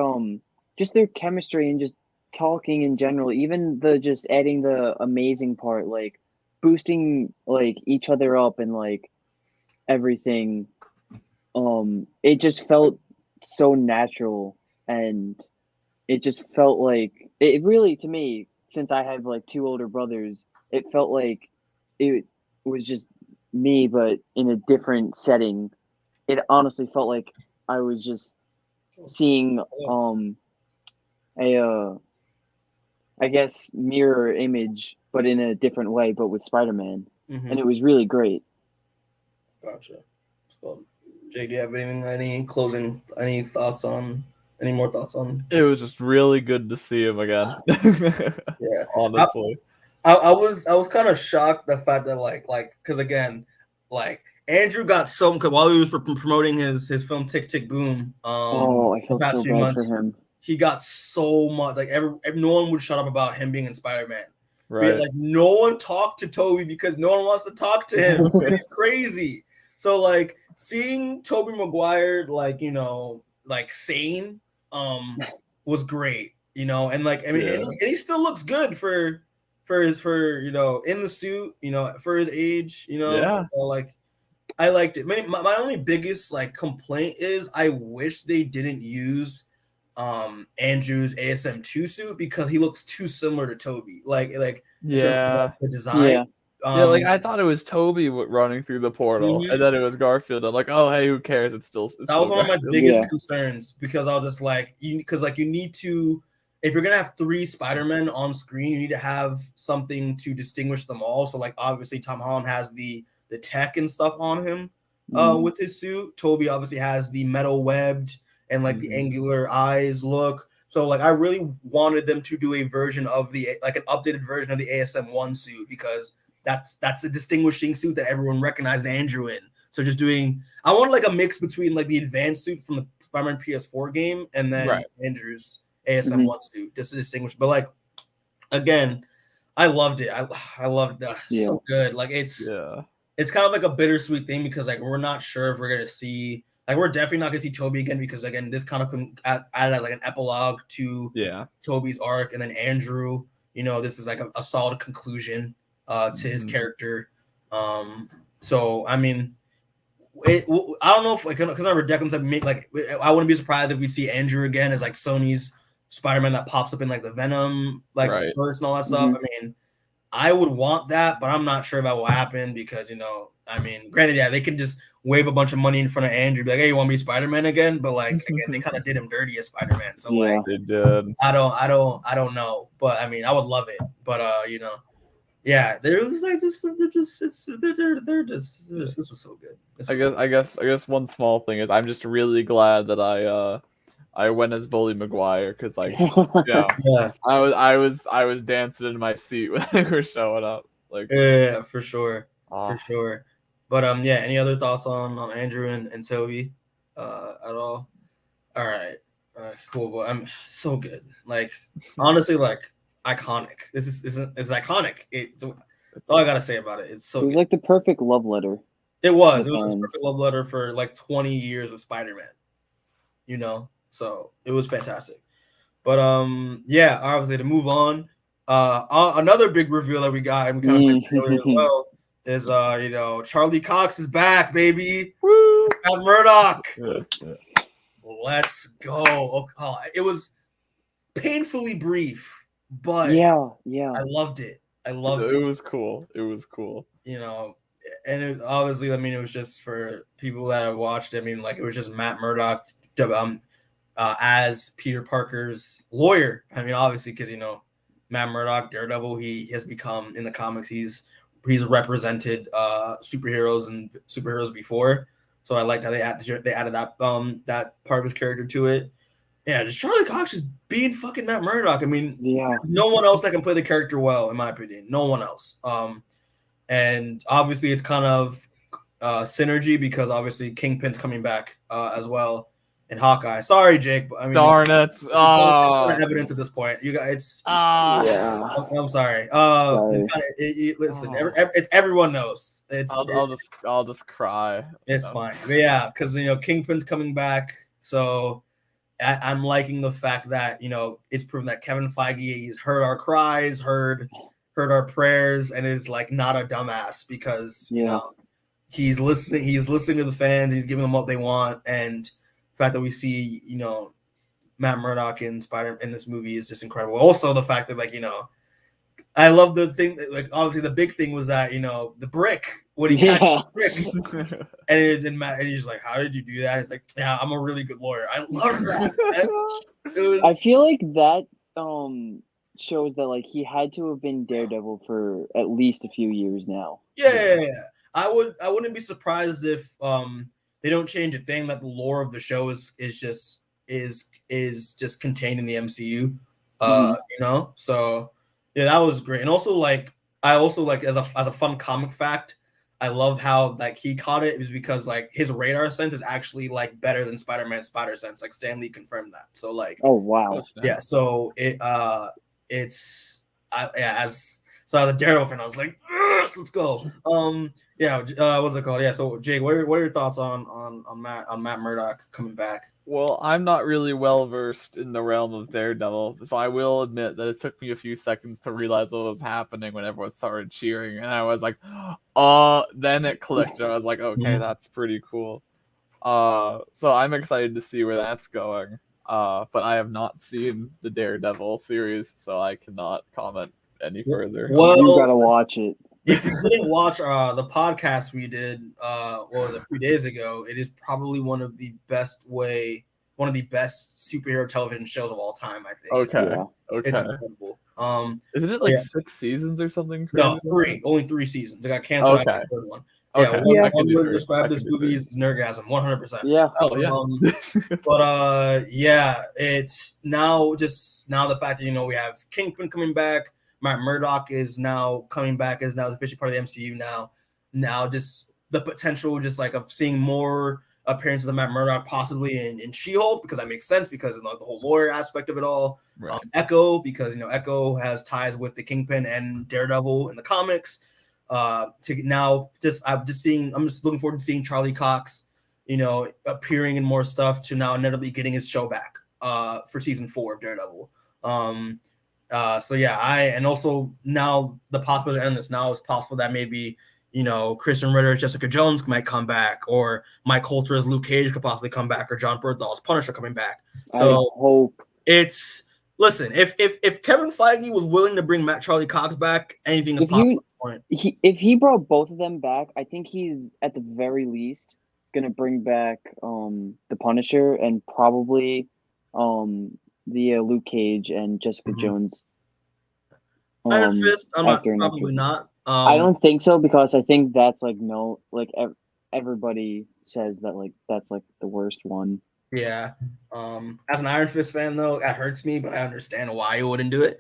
just their chemistry and just talking in general, even the just adding the amazing part, like boosting like each other up and like everything. It just felt so natural, and it just felt like it really, to me, since I have like two older brothers, it felt like it was just me but in a different setting. It honestly felt like I was just seeing a I guess mirror image but in a different way, but with Spider-Man. And it was really great. Gotcha. So, Jay, do you have any thoughts on any more thoughts on? It was just really good to see him again. Yeah, honestly. I was kind of shocked the fact that like because again, like Andrew got so while he was promoting his film Tick Tick Boom. I felt the past so few bad months, for him. he got so much like no one would shut up about him being in Spider-Man. Right. Like no one talked to Tobey because no one wants to talk to him. It's crazy. So like seeing Tobey Maguire like sane was great, and like I mean and he still looks good for in the suit, for his age, Yeah. like I liked it. My only biggest like complaint is I wish they didn't use Andrew's ASM2 suit because he looks too similar to Tobey. Like in terms of the design. Yeah, like I thought it was Tobey running through the portal, and then it was Garfield. I'm like, oh hey, who cares? It's still that was one of my Garfield. biggest concerns because I was just like, you need to, if you're gonna have 3 Spider-Men on screen, you need to have something to distinguish them all. So like obviously Tom Holland has the tech and stuff on him with his suit. Tobey obviously has the metal webbed and like the angular eyes look. So like I really wanted them to do a version of an updated version of the ASM1 suit because that's a distinguishing suit that everyone recognizes Andrew in. So just I wanted like a mix between like the advanced suit from the Spider-Man PS4 game and then Andrew's ASM1 suit just to distinguish. But like again, I loved it. I loved it. So good. Like it's kind of like a bittersweet thing because like we're not sure if we're gonna see, like we're definitely not gonna see Tobey again because again this kind of can add as like an epilogue to Tobey's arc, and then Andrew, this is like a solid conclusion to his character. So I mean, I don't know if like because remember Declan's like I wouldn't be surprised if we see Andrew again as like Sony's Spider-Man that pops up in like the Venom verse and all that stuff. I mean, I would want that, but I'm not sure that will happen because I mean, granted, they can just wave a bunch of money in front of Andrew, be like, "Hey, you want to be Spider-Man again?" But like again, they kind of did him dirty as Spider-Man, so like they did. I don't know, but I mean, I would love it, but yeah, there was like this. They're just. This was so good. I guess one small thing is I'm just really glad that I went as Bully Maguire because like I was dancing in my seat when they were showing up. Like for sure. But yeah, any other thoughts on Andrew and Tobey at all? All right, cool. But I'm so good. Like honestly, like iconic. This is iconic. That's all I gotta say about it. It's so It was good. like the perfect love letter. It was. the It was a fans. perfect love letter for like 20 years with Spider-Man. You know, so it was fantastic. But yeah, obviously to move on. Another big reveal that we got, and we kind of mentioned earlier as well, is you know, Charlie Cox is back, baby. Woo! At Murdock. Yeah. Let's go. Oh, it was painfully brief, but Yeah. I loved it. I loved It it. was cool. It was cool. You know, and obviously, I mean, it was just for people that have watched. I mean, like it was just Matt Murdock, as Peter Parker's lawyer. I mean, obviously, because you know, Matt Murdock, Daredevil, he has become in the comics. He's represented superheroes and superheroes before. So I liked how they added that that part of his character to it. Yeah, just Charlie Cox just being fucking Matt Murdock. I mean, Yeah. no one else that can play the character well, in my opinion. No one else. And obviously it's kind of synergy because obviously Kingpin's coming back as well, and Hawkeye. Sorry, Jake, but I mean, Darn it! there's no evidence at this point. You guys, it's. Yeah. I'm sorry. Sorry. It's kinda, listen, it's everyone knows. I'll just cry. It's fine. But yeah, because you know Kingpin's coming back, so I'm liking the fact that you know it's proven that Kevin Feige has heard our cries, heard our prayers, and is like not a dumbass because you know he's listening to the fans, he's giving them what they want, and the fact that we see you know Matt Murdock in Spider in this movie is just incredible. Also, the fact that like you know. I love the thing that, like, obviously the big thing was that, you know, the brick, when he catches the brick, and he's like, how did you do that? It's like, yeah, I'm a really good lawyer. I love that. I feel like that shows that like he had to have been Daredevil for at least a few years now. Yeah. I wouldn't be surprised if they don't change a thing, that the lore of the show is just contained in the MCU. You know, so yeah, that was great. And also like I also like as a fun comic fact, I love how like he caught it is because like his radar sense is actually like better than Spider-Man's spider sense. Like Stan Lee confirmed that. So like oh wow. Yeah, so it's as a Daredevil fan, I was like, let's go. What's it called? Yeah, so Jake, what are your thoughts on Matt Murdock coming back? Well, I'm not really well versed in the realm of Daredevil, so I will admit that it took me a few seconds to realize what was happening when everyone started cheering, and I was like, then it clicked, and I was like, okay, that's pretty cool. So I'm excited to see where that's going. But I have not seen the Daredevil series, so I cannot comment any further. Well, you gotta watch it. If you didn't watch the podcast we did a few days ago, it is probably one of the best superhero television shows of all time, I think. Okay. It's incredible. Isn't it like 6 seasons or something crazy? No, 3. Only 3 seasons. They got canceled after the third one. One word to describe this movie is Nerdgasm, 100%. Yeah. Oh yeah. But it's now the fact that you know we have Kingpin coming back, Matt Murdock is now coming back, is now officially part of the MCU now. Now just the potential just like of seeing more appearances of Matt Murdock possibly in She-Hulk, because that makes sense because of the whole lawyer aspect of it all. Right. Echo, because you know Echo has ties with the Kingpin and Daredevil in the comics. I'm just looking forward to seeing Charlie Cox, you know, appearing in more stuff, to now inevitably getting his show back for season 4 of Daredevil. And also now the possibility of this now is possible that maybe, you know, Kristen Ritter, Jessica Jones might come back, or Mike Coulter as Luke Cage could possibly come back, or John Bernthal's Punisher coming back. So I hope listen, if Kevin Feige was willing to bring Charlie Cox back, anything is possible. If he brought both of them back, I think he's at the very least gonna bring back the Punisher and probably the Luke Cage and Jessica Jones. Iron Fist, probably not. I don't think so, because I think that's like everybody says that like that's like the worst one. Yeah. As an Iron Fist fan though, that hurts me, but I understand why you wouldn't do it.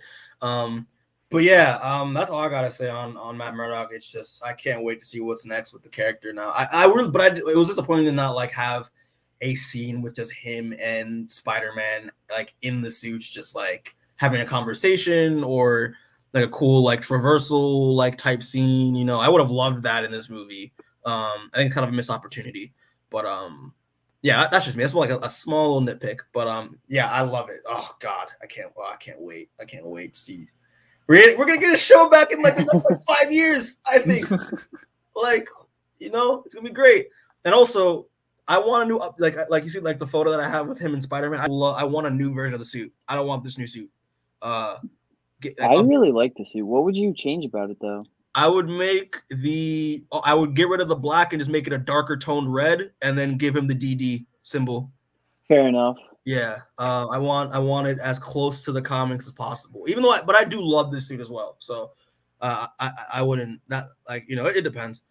But yeah, that's all I gotta say on Matt Murdock. It's just I can't wait to see what's next with the character now. It was disappointing to not like have a scene with just him and Spider-Man like in the suits, just like having a conversation, or like a cool like traversal like type scene. You know, I would have loved that in this movie. I think kind of a missed opportunity, but yeah, that's just me. That's more like a small little nitpick, but yeah, I love it. Oh God, I can't wait. I can't wait, Steve. We're gonna get a show back in like the next like 5 years, I think. Like, you know, it's gonna be great. And also, I want a new like you see like the photo that I have with him and Spider-Man. I want a new version of the suit. I don't want this new suit. I really like the suit. What would you change about it though? I would get rid of the black and just make it a darker toned red, and then give him the DD symbol. Fair enough. Yeah, I want it as close to the comics as possible. Even though, but I do love this suit as well. So, I wouldn't not like it depends.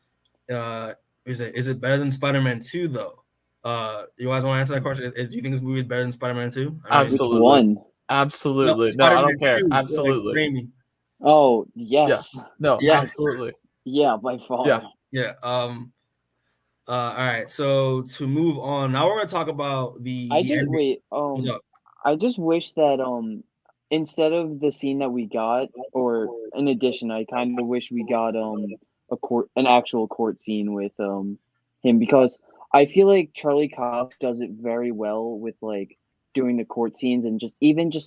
Is it better than Spider-Man 2 though? You guys want to answer that question? Do you think this movie is better than Spider-Man 2? Absolutely. Which one? Absolutely. No, I don't care. 2, Absolutely. Like, oh yes. Yeah. No. Yes. Absolutely. Yeah, by far. Yeah. Yeah. All right. So to move on, now we're gonna talk about the ending. Wait. I just wish that instead of the scene that we got, or in addition, I kind of wish we got an actual court scene with him, because I feel like Charlie Cox does it very well with like doing the court scenes, and just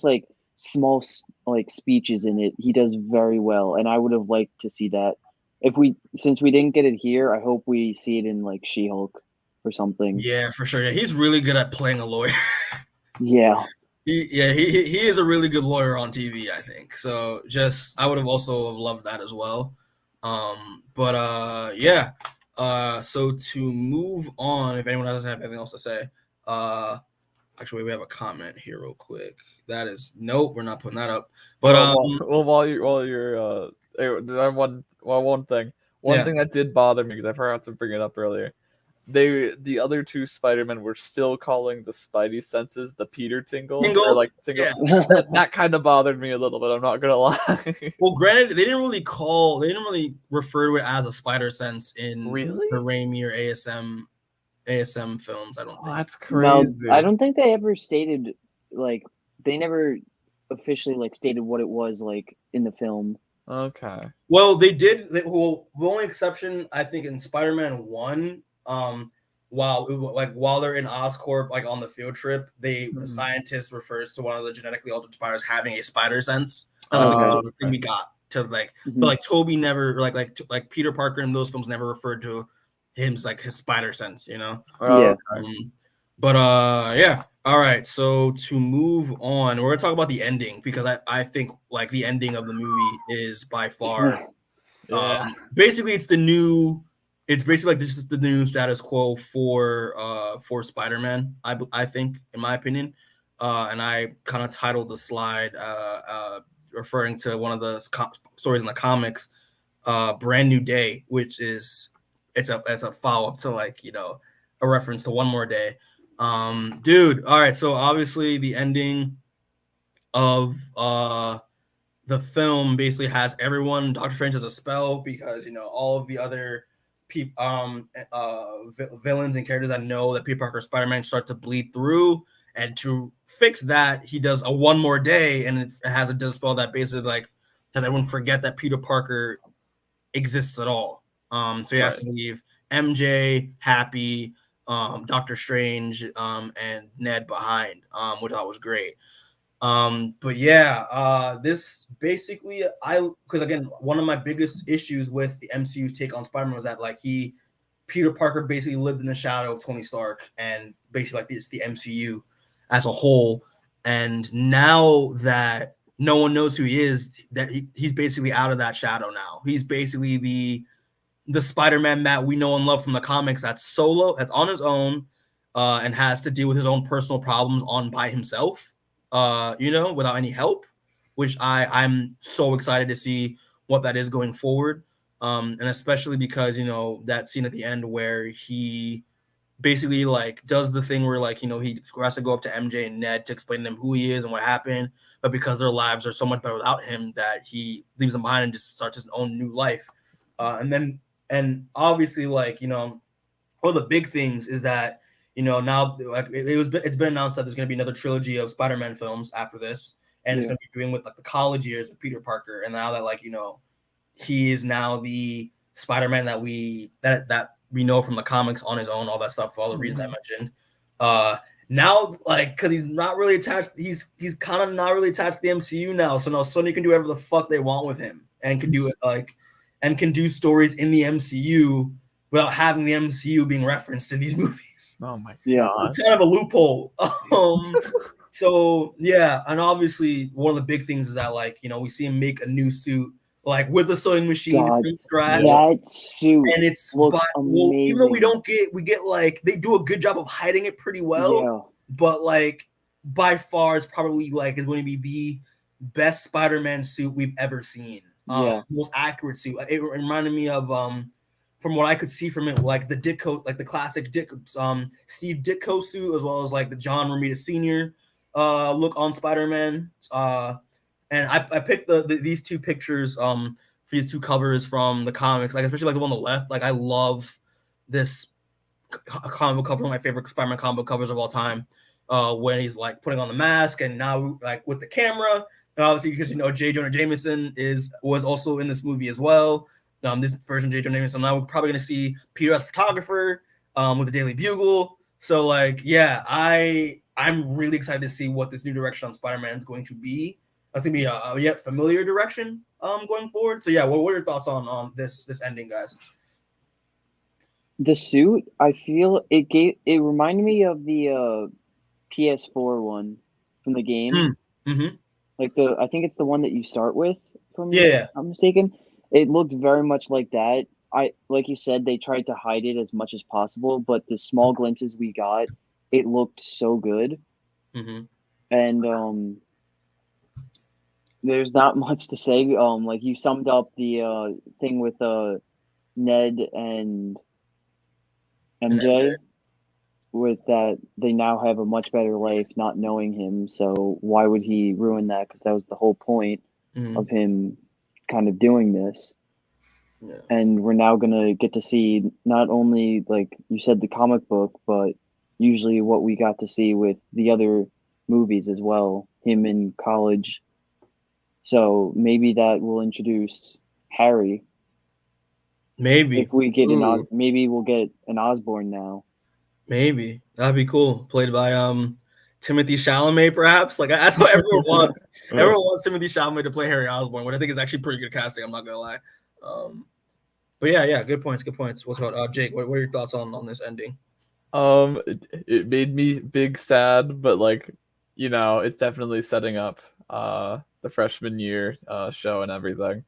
like small like speeches in it. He does very well, and I would have liked to see that. Since we didn't get it here, I hope we see it in like She-Hulk or something. Yeah, for sure. Yeah, he's really good at playing a lawyer. Yeah. He is a really good lawyer on TV, I think. So I would have also loved that as well. Yeah. So to move on, if anyone doesn't have anything else to say, actually we have a comment here real quick. That is nope, we're not putting that up. But while you're one thing. One thing that did bother me, because I forgot to bring it up earlier. The other two Spider-Men were still calling the Spidey senses the Peter Tingle. Or like Tingle. Yeah. That kind of bothered me a little bit, I'm not gonna lie. Well, granted, they didn't really refer to it as a spider sense in the Raimi or ASM films. I don't think. That's crazy. No, I don't think they ever stated, like, they never officially like stated what it was like in the film. Okay. Well, they did. The only exception, I think, in Spider-Man 1, while they're in Oscorp, like on the field trip, the scientist refers to one of the genetically altered spiders having a spider sense. And thing we got to like, but like Tobey never like Peter Parker in those films never referred to him like his spider sense, you know. Yeah. Yeah. All right. So to move on, we're gonna talk about the ending, because I think like the ending of the movie is by far, basically it's basically like this is the new status quo for Spider-Man. I think, in my opinion, and I kind of titled the slide referring to one of the stories in the comics, Brand New Day, which is it's a follow up to like a reference to One More Day. Dude, all right, so obviously the ending of the film basically has everyone, Doctor Strange has a spell, because all of the other villains and characters that know that Peter Parker Spider-Man start to bleed through, and to fix that he does a One More Day, and it has a spell that basically like has everyone forget that Peter Parker exists at all. So he has to leave MJ, Happy, Doctor Strange, and Ned behind, which I thought was great. But yeah, this basically because again, one of my biggest issues with the MCU's take on Spider-Man was that like Peter Parker basically lived in the shadow of Tony Stark, and basically like it's the MCU as a whole. And now that no one knows who he is, that he's basically out of that shadow now. He's basically the Spider-Man that we know and love from the comics, that's solo, that's on his own, and has to deal with his own personal problems by himself, without any help, which I'm so excited to see what that is going forward. And especially because, that scene at the end where he basically like does the thing where like, he has to go up to MJ and Ned to explain to them who he is and what happened, but because their lives are so much better without him, that he leaves them behind and just starts his own new life. And obviously, like, one of the big things is that, now like it's been announced that there's going to be another trilogy of Spider-Man films after this. and it's going to be doing with like the college years of Peter Parker, and now that like he is now the Spider-Man that we know from the comics on his own, all that stuff for all the reasons I mentioned. Now, like, because he's not really attached, he's kind of not really attached to the MCU now. So now Sony can do whatever the fuck they want with him, and can do it and can do stories in the MCU without having the MCU being referenced in these movies. Oh my god, it's kind of a loophole. So yeah, and obviously one of the big things is that like we see him make a new suit like with a sewing machine from scratch. That suit and it's looks amazing. even though we get like they do a good job of hiding it pretty well, but like by far it's probably like is going to be the best Spider-Man suit we've ever seen. Most accurate suit. It reminded me of from what I could see from it, like the Ditko, like the classic Steve Ditko suit, as well as like the John Romita Sr. Look on Spider-Man. And I picked these two pictures for these two covers from the comics, like especially like the one on the left. Like I love this comic cover, one of my favorite Spider-Man comic covers of all time. When he's like putting on the mask, and now like with the camera, and obviously because J. Jonah Jameson was also in this movie as well. This version of J. Jonah Jameson. Now we're probably gonna see Peter as photographer with the Daily Bugle. So like I'm really excited to see what this new direction on Spider-Man is going to be. That's gonna be a yet familiar direction going forward. So yeah, what are your thoughts on this ending, guys? The suit, I feel it reminded me of the PS4 one from the game. Like I think it's the one that you start with. If I'm mistaken. It looked very much like that. Like you said, they tried to hide it as much as possible, but the small glimpses we got, it looked so good. And there's not much to say. Like you summed up the thing with Ned and MJ, with that they now have a much better life not knowing him. So why would he ruin that? Because that was the whole point of him kind of doing this. And we're now gonna get to see not only, like you said, the comic book, but usually what we got to see with the other movies as well, him in college. So maybe that will introduce Harry. Maybe if we get maybe we'll get an Osborn now. Maybe that'd be cool. Played by Timothy Chalamet, perhaps. Like that's what everyone wants. Everyone wants Timothy Chalamet to play Harry Osborn, which I think is actually pretty good casting. I'm not gonna lie. But yeah, good points. What's about Jake? What are your thoughts on this ending? It made me big sad, but like it's definitely setting up the freshman year show and everything.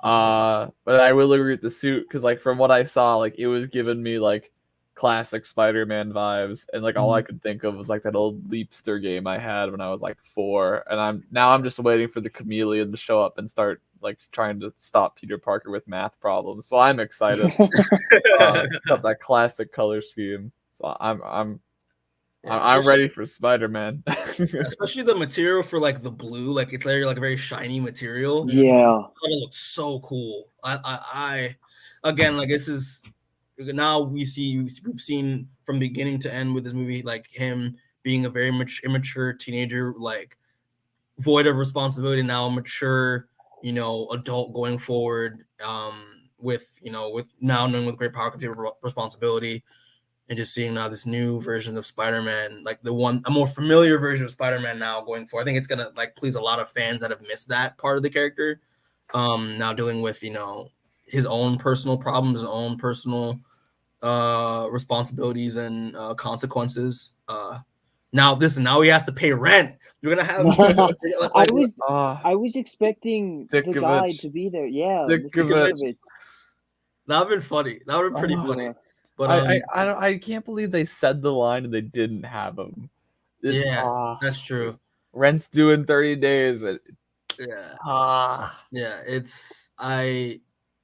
But I will agree with the suit because like from what I saw, like it was giving me like classic Spider-Man vibes, and like all I could think of was like that old Leapster game I had when I was like 4, and I'm just waiting for the chameleon to show up and start like trying to stop Peter Parker with math problems. So I'm excited about that classic color scheme. So I'm ready for Spider-Man. Especially the material for like the blue, like it's like a very shiny material. It looks so cool. I again, like this is now we've seen from beginning to end with this movie, like him being a very immature teenager, like void of responsibility, now mature, adult going forward, with now knowing with great power comes responsibility. And just seeing now this new version of Spider-Man, like a more familiar version of Spider-Man now going forward. I think it's gonna like please a lot of fans that have missed that part of the character. Now dealing with his own personal problems, his own personal responsibilities and consequences. Now he has to pay rent. You're gonna have. I was expecting the guy to be there. Yeah, Dickovich. That'd been funny. That would have been pretty funny. But I can't believe they said the line and they didn't have him. That's true. Rent's due in 30 days.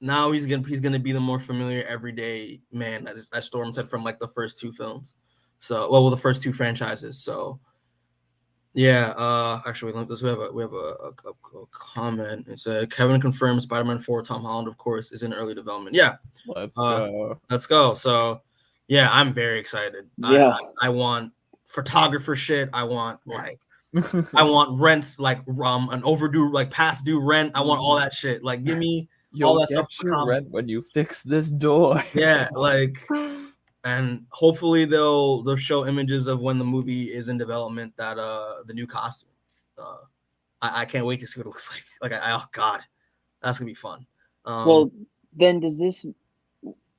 Now he's gonna be the more familiar everyday man, as Storm said, from like the first 2 films. So the first 2 franchises. So yeah, actually we have a comment. It said Kevin confirms Spider-Man 4 Tom Holland, of course, is in early development. Yeah. Let's go. So yeah, I'm very excited. I want photographer shit. I want like I want rents like an overdue, like past due rent. I want all that shit. Like, give me all You'll that stuff get for your comic. rent when you fix this door. Yeah, like, and hopefully they'll show images of when the movie is in development, that the new costume. I can't wait to see what it looks like. Like, oh god, that's gonna be fun. Well, then does this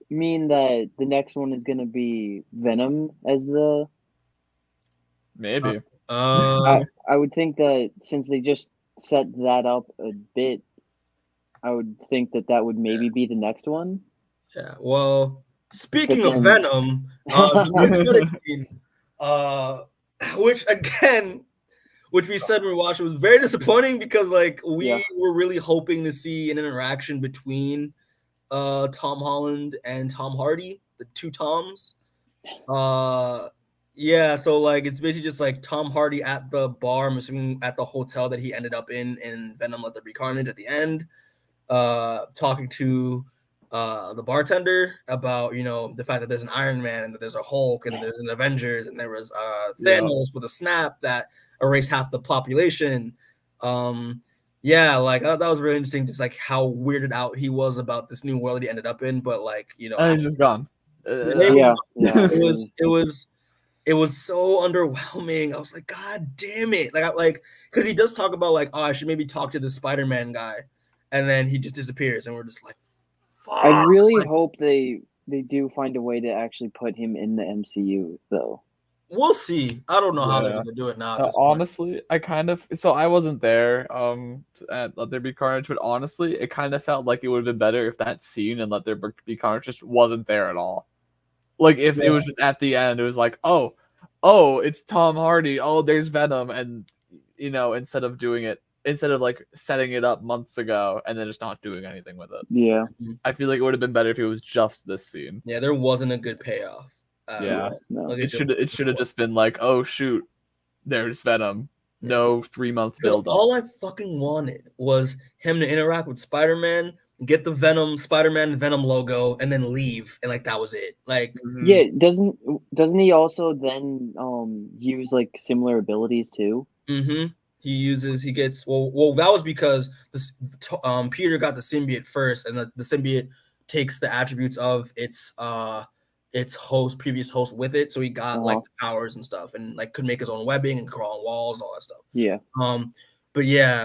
mean that the next one is gonna be Venom as the? Maybe. I would think that since they just set that up a bit, I would think that would maybe be the next one. Yeah. Well, speaking But of then- Venom, the mid-credit scene, which again, which we said when we watched, it was very disappointing because like we were really hoping to see an interaction between Tom Holland and Tom Hardy, the two Toms. Yeah, so like it's basically just like Tom Hardy at the bar, I'm assuming at the hotel that he ended up in Venom Let There Be Carnage at the end, talking to the bartender about, you know, the fact that there's an Iron Man and that there's a Hulk and there's an Avengers and there was Thanos with a snap that erased half the population. Yeah, like that was really interesting, just like how weirded out he was about this new world he ended up in, but like, you know, And he's just gone. it was so underwhelming. I was like, God damn it. Like because he does talk about like, oh, I should maybe talk to the Spider-Man guy. And then he just disappears. And we're just like, fuck. I really hope they do find a way to actually put him in the MCU, though. We'll see. I don't know how they're going to do it now. Honestly, I wasn't there at Let There Be Carnage, but honestly, it kind of felt like it would have been better if that scene in Let There Be Carnage just wasn't there at all. Like if it was just at the end, it was like, oh, it's Tom Hardy. Oh, there's Venom, and you know, instead of like setting it up months ago and then just not doing anything with it. Yeah, I feel like it would have been better if it was just this scene. Yeah, there wasn't a good payoff. No. Like it should have just been like, oh shoot, there's Venom. No 3-month build up. All I fucking wanted was him to interact with Spider-Man, get the Venom Spider-Man Venom logo, and then leave, and like that was it. Like yeah, doesn't he also then use like similar abilities too? Mm-hmm. He gets well that was because Peter got the symbiote first, and the symbiote takes the attributes of its previous host with it, so he got like the powers and stuff, and like could make his own webbing and crawl on walls and all that stuff. Yeah.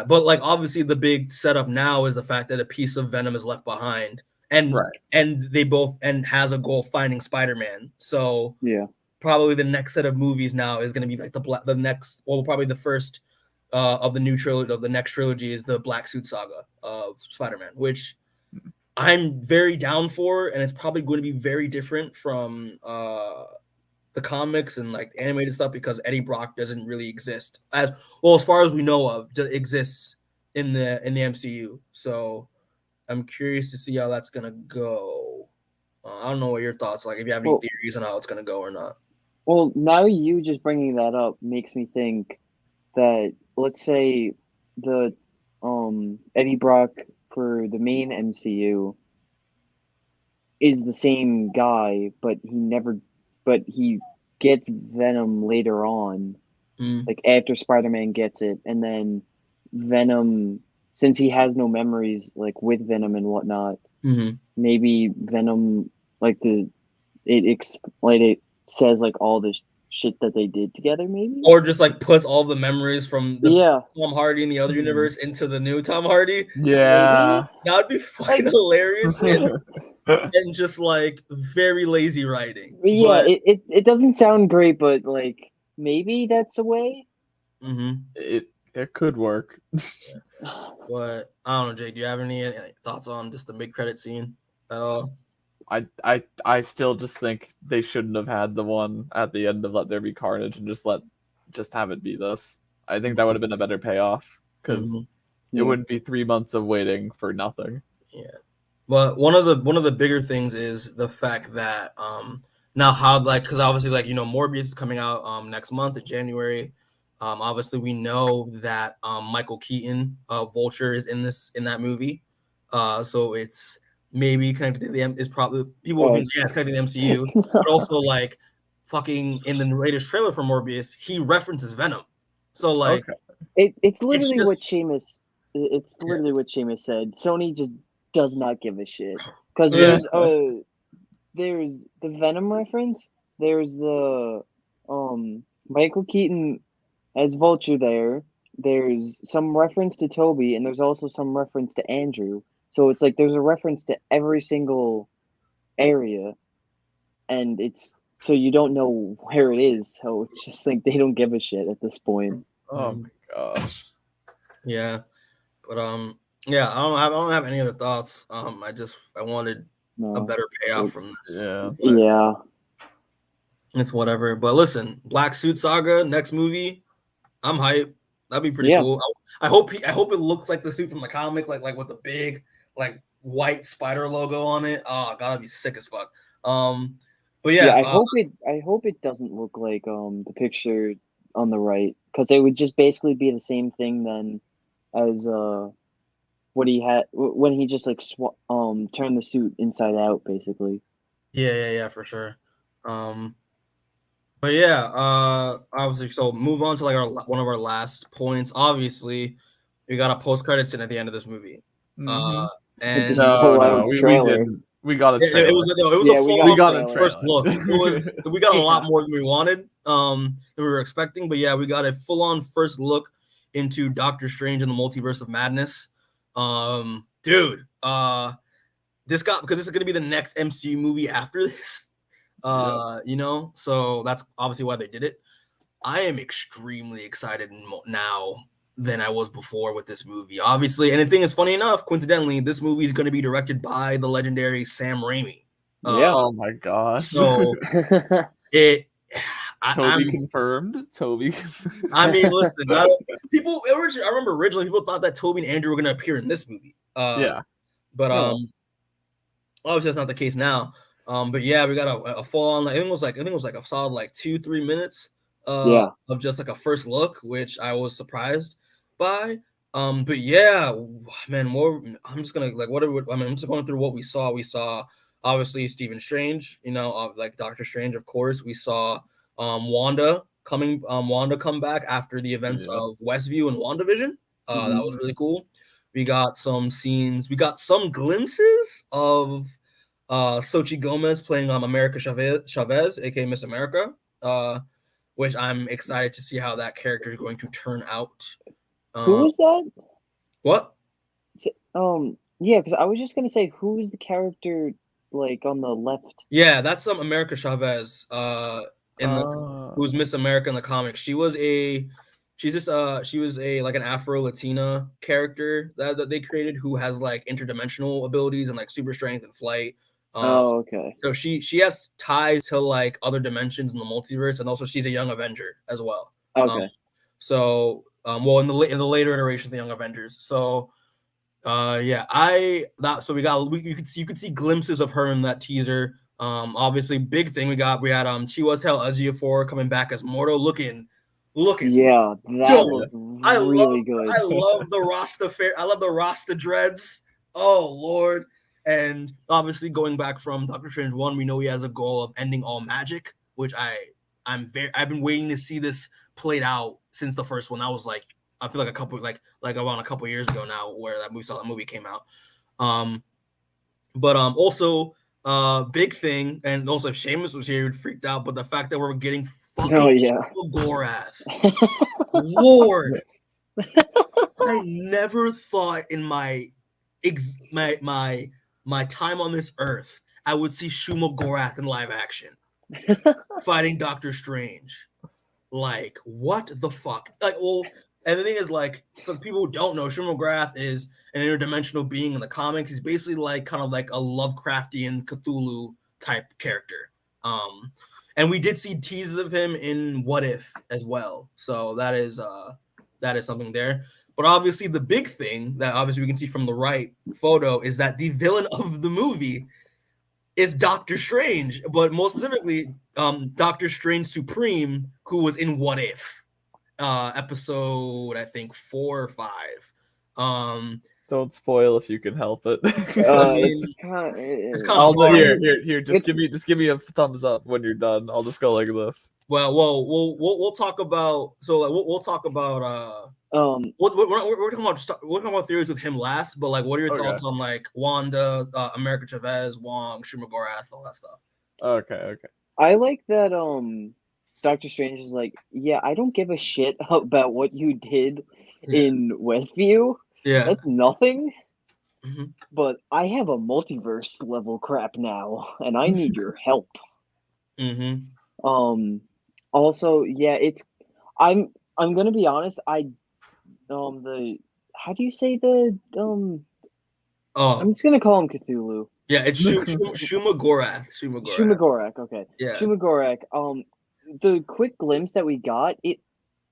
But like obviously the big setup now is the fact that a piece of Venom is left behind, and they both has a goal finding Spider-Man. So yeah, probably the next set of movies now is going to be like probably the first of the new trilogy of the next trilogy is the Black Suit Saga of Spider-Man, which I'm very down for, and it's probably going to be very different from the comics and like animated stuff because Eddie Brock doesn't really exist as far as we know of, exists in the MCU. So I'm curious to see how that's gonna go. I don't know what your thoughts are, like if you have any theories on how it's gonna go or not. Well, now you just bringing that up makes me think that let's say the Eddie Brock for the main MCU is the same guy, but he gets Venom later on, like after Spider-Man gets it, and then Venom, since he has no memories like with Venom and whatnot, maybe Venom it says like all the shit that they did together, maybe, or just like puts all the memories from the Tom Hardy in the other universe into the new Tom Hardy. Yeah, that would be fucking hilarious. And just like very lazy writing. Yeah, it doesn't sound great, but like maybe that's a way. It could work. But I don't know, Jake. Do you have any thoughts on just the mid-credit scene at all? I still just think they shouldn't have had the one at the end of Let There Be Carnage and just have it be this. I think that would have been a better payoff because it wouldn't be 3 months of waiting for nothing. Yeah. But one of the bigger things is the fact that now how because obviously Morbius is coming out next month in January. Obviously we know that Michael Keaton, Vulture, is in that movie. So it's maybe connected to it's probably people think it's connected to the MCU, but also like fucking in the latest trailer for Morbius, he references Venom. So like, It's literally what just- Seamus. It's literally what Seamus said. Sony just does not give a shit because Yeah. there's the Venom reference. There's the Michael Keaton as Vulture there. There's some reference to Tobey, and there's also some reference to Andrew. So it's like there's a reference to every single area, and it's so you don't know where it is. So it's just like they don't give a shit at this point. Oh my gosh. yeah, but yeah, I don't have any other thoughts. I wanted a No, better payoff from this. Yeah. But yeah, it's whatever. But listen, Black Suit Saga next movie, I'm hyped. That'd be pretty Yeah. cool. I hope it looks like the suit from the comic, like with the big like white spider logo on it. Oh god, that'd be sick as fuck. But yeah, I hope it doesn't look like the picture on the right, because it would just basically be the same thing then as what he had when he just like turned the suit inside out basically. yeah, for sure. But yeah, obviously, so move on to like one of our last points. Obviously, we got a post credit scene at the end of this movie. Mhm. And Just pull out No, the we trailer. didn't. We got a it trailer. was Yeah, a we full got on a first trailer. look. We got a lot Yeah. more than we wanted, than we were expecting. But yeah, we got a full on first look into Doctor Strange and the Multiverse of Madness. Dude, this is gonna be the next MCU movie after this. You know, so that's obviously why they did it. I am extremely excited now than I was before with this movie. Obviously, and the thing is, funny enough, coincidentally, this movie is going to be directed by the legendary Sam Raimi. Yeah. Oh my gosh. So Tobey I'm confirmed. Tobey. I mean, listen, I remember originally people thought that Tobey and Andrew were going to appear in this movie. Yeah. But No. obviously that's not the case now. But yeah, we got a full on. I think it was like a solid like 2-3 minutes. Yeah. Of just like a first look, which I was surprised by. But yeah, man, I'm just gonna like I'm just going through what we saw. We saw obviously Stephen Strange, you know, like Doctor Strange, of course. We saw Wanda come back after the events of Westview and WandaVision. That was really cool. We got some scenes, we got some glimpses of Xochitl Gomez playing America Chavez, aka Miss America. Which I'm excited to see how that character is going to turn out. Who was that? What? Yeah, because I was just gonna say, who is the character like on the left? Yeah, that's America Chavez. Who's Miss America in the comics. She was a like an Afro Latina character that they created who has like interdimensional abilities and like super strength and flight. Okay. So she has ties to like other dimensions in the multiverse, and also she's a young Avenger as well. Okay. Well, in the later iteration of the Young Avengers. So yeah, you could see glimpses of her in that teaser. Obviously, big thing we had Chiwetel Ejiofor coming back as Mordo, looking. Yeah, that looked really good. I love the Rasta I love the Rasta dreads. Oh Lord. And obviously, going back from Doctor Strange 1, we know he has a goal of ending all magic, which I've been waiting to see this played out since the first one. That was like, I feel like around a couple years ago now, where that movie came out. But also big thing, and also if Seamus was here, he'd freaked out. But the fact that we're getting fucking Gorath, Lord, I never thought in my time on this earth I would see Shuma Gorath in live action fighting Doctor Strange. Like, what the fuck? Like, well, and the thing is, like, for people who don't know, Shuma Gorath is an interdimensional being in the comics. He's basically like kind of like a Lovecraftian Cthulhu type character. And we did see teases of him in What If as well. So that is something there. But obviously, the big thing that obviously we can see from the right photo is that the villain of the movie is Doctor Strange, but more specifically, Doctor Strange Supreme, who was in What If, episode I think 4 or 5. Don't spoil if you can help it. I mean, it's kind of here. Just give me a thumbs up when you're done. I'll just go like this. Well, we'll talk about we'll talk about we're talking about theories with him last, but like, what are your thoughts on like Wanda, America Chavez, Wong, Shumagorath, all that stuff? Okay. I like that Doctor Strange is like, yeah, I don't give a shit about what you did in Westview. Yeah. That's nothing. Mhm. But I have a multiverse level crap now, and I need your help. Also, yeah, it's I'm gonna be honest, the how do you say the Oh, I'm just gonna call him Cthulhu. yeah, it's Shumagorath. Shumagorath, okay. Yeah. Shumagorath, the quick glimpse that we got, it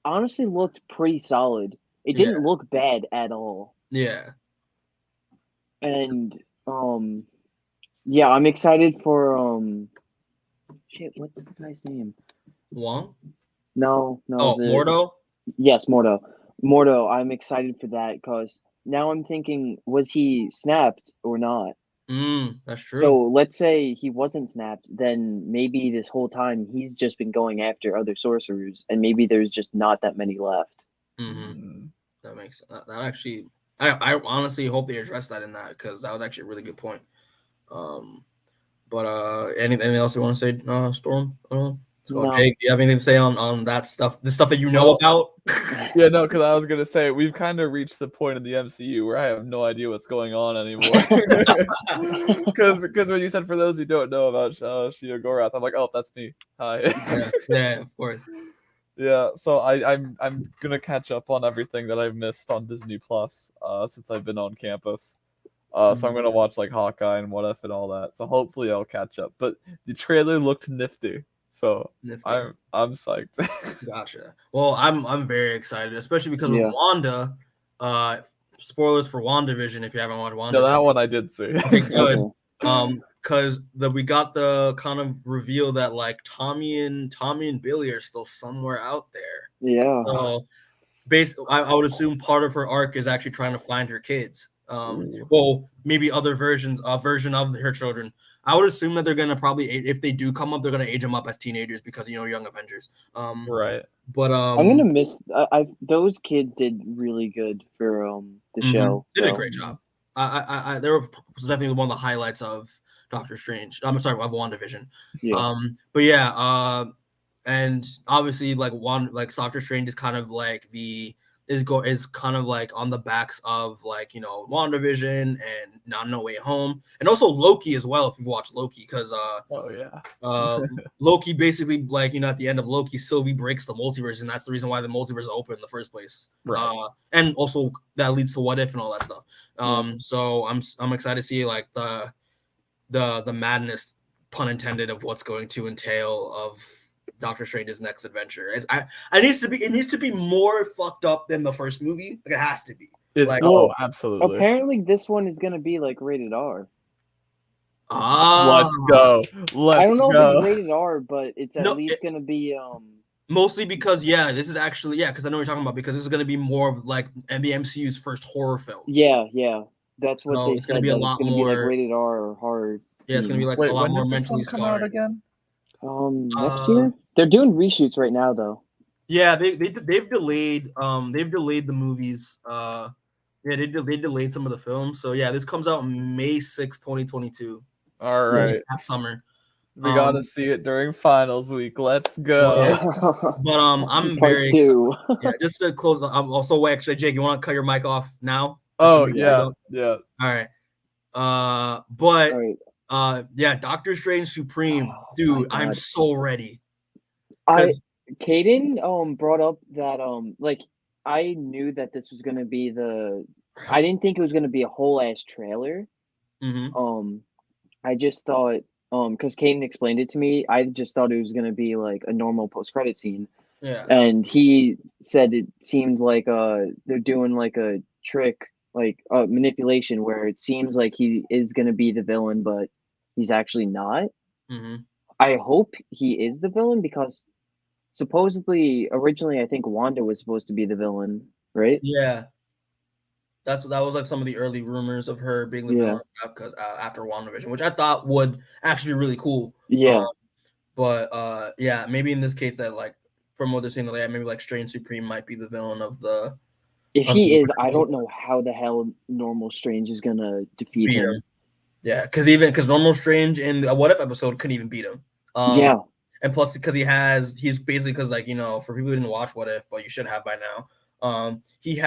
honestly looked pretty solid. It Yeah. didn't look bad at all. Yeah. And yeah, I'm excited for shit, what's the guy's name? Wong? No, Oh, Mordo? Yes, Mordo. Mordo, I'm excited for that because now I'm thinking, was he snapped or not? That's true. So let's say he wasn't snapped, then maybe this whole time he's just been going after other sorcerers, and maybe there's just not that many left. That makes that actually. I honestly hope they address that in that, because that was actually a really good point. But anything else you want to say, Storm? So No. Jake, do you have anything to say on that stuff? The stuff that you know about? Yeah, no, because I was gonna say we've kind of reached the point in the MCU where I have no idea what's going on anymore. Because when you said, for those who don't know about Shumagorath, I'm like, oh, that's me. Hi. Yeah, of course. Yeah, so I'm gonna catch up on everything that I've missed on Disney Plus since I've been on campus. So I'm gonna watch like Hawkeye and What If and all that. So hopefully I'll catch up. But the trailer looked nifty, so I'm psyched. Gotcha. Well, I'm very excited, especially because Yeah. of Wanda. Spoilers for WandaVision if you haven't watched WandaVision. No, that one I did see. Okay, good. Because we got the kind of reveal that like Tommy and Billy are still somewhere out there. Yeah. So basically, I would assume part of her arc is actually trying to find her kids. Ooh. Well, maybe other version of her children. I would assume that they're gonna probably, if they do come up, they're gonna age them up as teenagers because Young Avengers. Right. But I'm gonna miss. Those kids did really good for the show. They did a great job. They were definitely one of the highlights of Doctor Strange. I'm sorry, of WandaVision. Yeah. But yeah, and obviously like Doctor Strange is kind of like is kind of like on the backs of like WandaVision and No Way Home, and also Loki as well if you've watched Loki, because oh yeah. Loki basically, like, at the end of Loki, Sylvie breaks the multiverse, and that's the reason why the multiverse is open in the first place. Right. And also that leads to What If and all that stuff. So I'm excited to see like the madness, pun intended, of what's going to entail of Doctor Strange's next adventure. It needs to be more fucked up than the first movie. Like, it has to be. Absolutely. Apparently, this one is gonna be like rated R. Let's go. I don't know if it's rated R, but it's at least gonna be mostly because this is actually because I know what you're talking about, because this is gonna be more of like the MCU's first horror film. Yeah, that's what they it's said. Gonna be a lot it's gonna more, be like rated R or horror. Yeah, it's gonna be like a lot more mentally scarred. Again? Next year. They're doing reshoots right now, though. Yeah, they've delayed the movies. They delayed some of the films. So yeah, this comes out May 6th, 2022. All right. That summer. We gotta see it during finals week. Let's go. But I'm very excited. Yeah, just to close. I'm also actually, Jake, you want to cut your mic off now? Oh yeah. All right. Doctor Strange Supreme, dude. I'm so ready. Caden brought up that like, I knew that this was gonna be I didn't think it was gonna be a whole ass trailer. I just thought because Caden explained it to me, I just thought it was gonna be like a normal post-credit scene. Yeah. And he said it seemed like they're doing like a trick, like manipulation, where it seems like he is gonna be the villain, but he's actually not. I hope he is the villain, because supposedly originally I think Wanda was supposed to be the villain, right? Yeah. That was like some of the early rumors of her being the villain after WandaVision, which I thought would actually be really cool. Yeah. But yeah, maybe in this case that like from what they're saying, like, maybe like Strange Supreme might be the villain of the If of he the is, I don't know how the hell Normal Strange is gonna defeat beat him. him. Yeah, because Normal Strange in the What If episode couldn't even beat him. Yeah, And plus because he's basically because like for people who didn't watch What If, but you should have by now. He's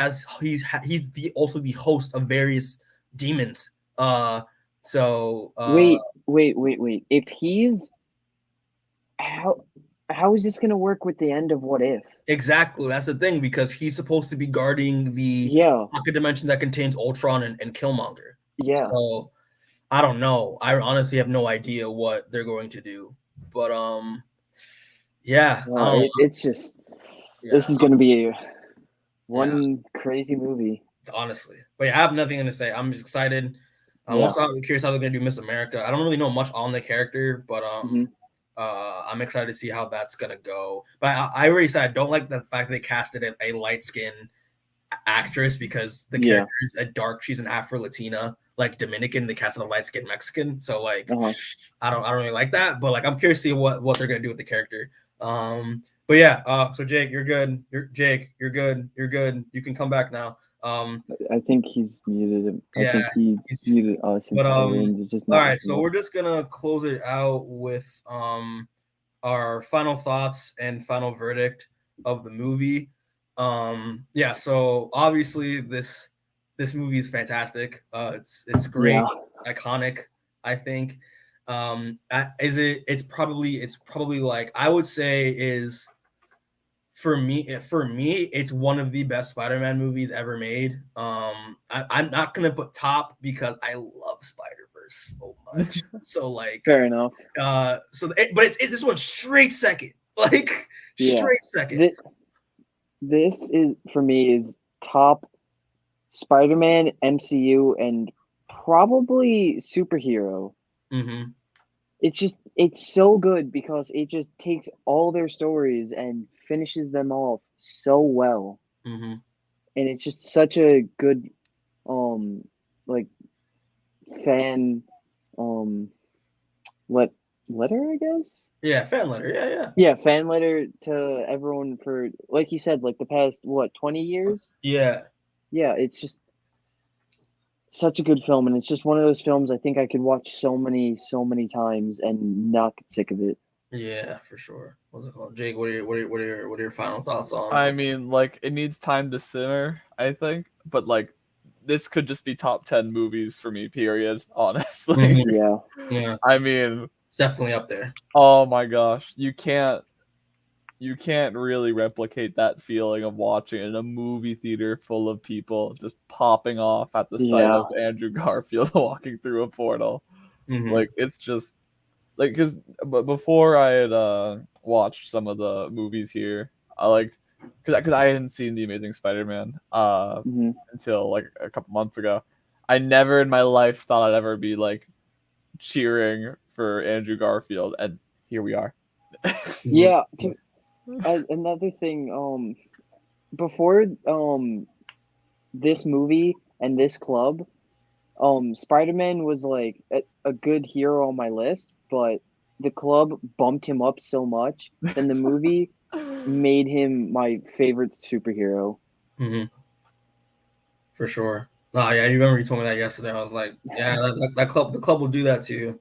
also the host of various demons. So wait. If he's how is this gonna work with the end of What If? exactly, that's the thing because he's supposed to be guarding the Yeah, pocket dimension that contains Ultron and Killmonger. yeah. So I don't know. I honestly have no idea what they're going to do. But yeah, I don't know. It's just this Yeah, is gonna be one crazy movie. honestly. But yeah, I have nothing to say. I'm just excited. I'm also curious how they're gonna do Miss America. I don't really know much on the character, but I'm excited to see how that's gonna go. But I already said I don't like the fact they casted a light skinned actress because the character is a dark. She's an Afro Latina, like Dominican. They casted a light skinned Mexican, so like I don't really like that. But like I'm curious to see what they're gonna do with the character. But yeah. So Jake, you're good. You're good. You're good. You can come back now. I think he's muted him. Yeah, I think he's muted us. But It's just all right. So we're just gonna close it out with our final thoughts and final verdict of the movie. Yeah, so obviously this movie is fantastic. It's great, it's iconic, I think. It's probably like I would say is for me it's one of the best Spider-Man movies ever made. I'm not gonna put top because I love Spider-Verse so much. So like fair enough. But it's this one straight second, like straight second. This is for me is top Spider-Man, MCU, and probably superhero. Mm-hmm. It's so good because it just takes all their stories and finishes them off so well. Mm-hmm. And it's just such a good like fan letter, I guess. Yeah, fan letter. Yeah, fan letter to everyone for, like you said, like the past 20 years. Yeah, it's just such a good film, and it's just one of those films I think I could watch so many times and not get sick of it. Yeah, for sure. What's it called, Jake? What are your final thoughts on? I mean, like it needs time to simmer, I think, but like this could just be top 10 movies for me. Period. Honestly. Mm-hmm. Yeah. I mean, it's definitely up there. Oh my gosh, you can't really replicate that feeling of watching in a movie theater full of people just popping off at the sight of Andrew Garfield walking through a portal. Mm-hmm. Like it's just like but before I had watched some of the movies here, because I hadn't seen The Amazing Spider-Man until like a couple months ago. I never in my life thought I'd ever be like cheering for Andrew Garfield, and here we are. Yeah. Another thing, before this movie and this club, Spider-Man was like a good hero on my list, but the club bumped him up so much, then the movie made him my favorite superhero. Mm-hmm. For sure. Oh yeah, you remember you told me that yesterday. I was like, yeah, the club will do that to you.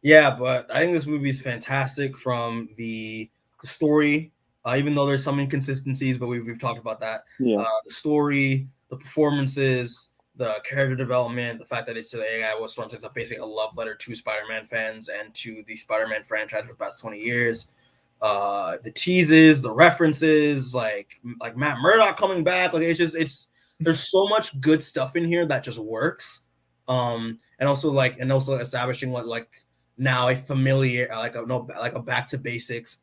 Yeah, but I think this movie is fantastic from the story, even though there's some inconsistencies, but we've talked about that. Yeah. The story, the performances, the character development, the fact that it's the AI was Storm 6 basically a love letter to Spider-Man fans and to the Spider-Man franchise for the past 20 years. The teases, the references, like Matt Murdock coming back, like there's so much good stuff in here that just works. And also establishing what like now a familiar like a back to basics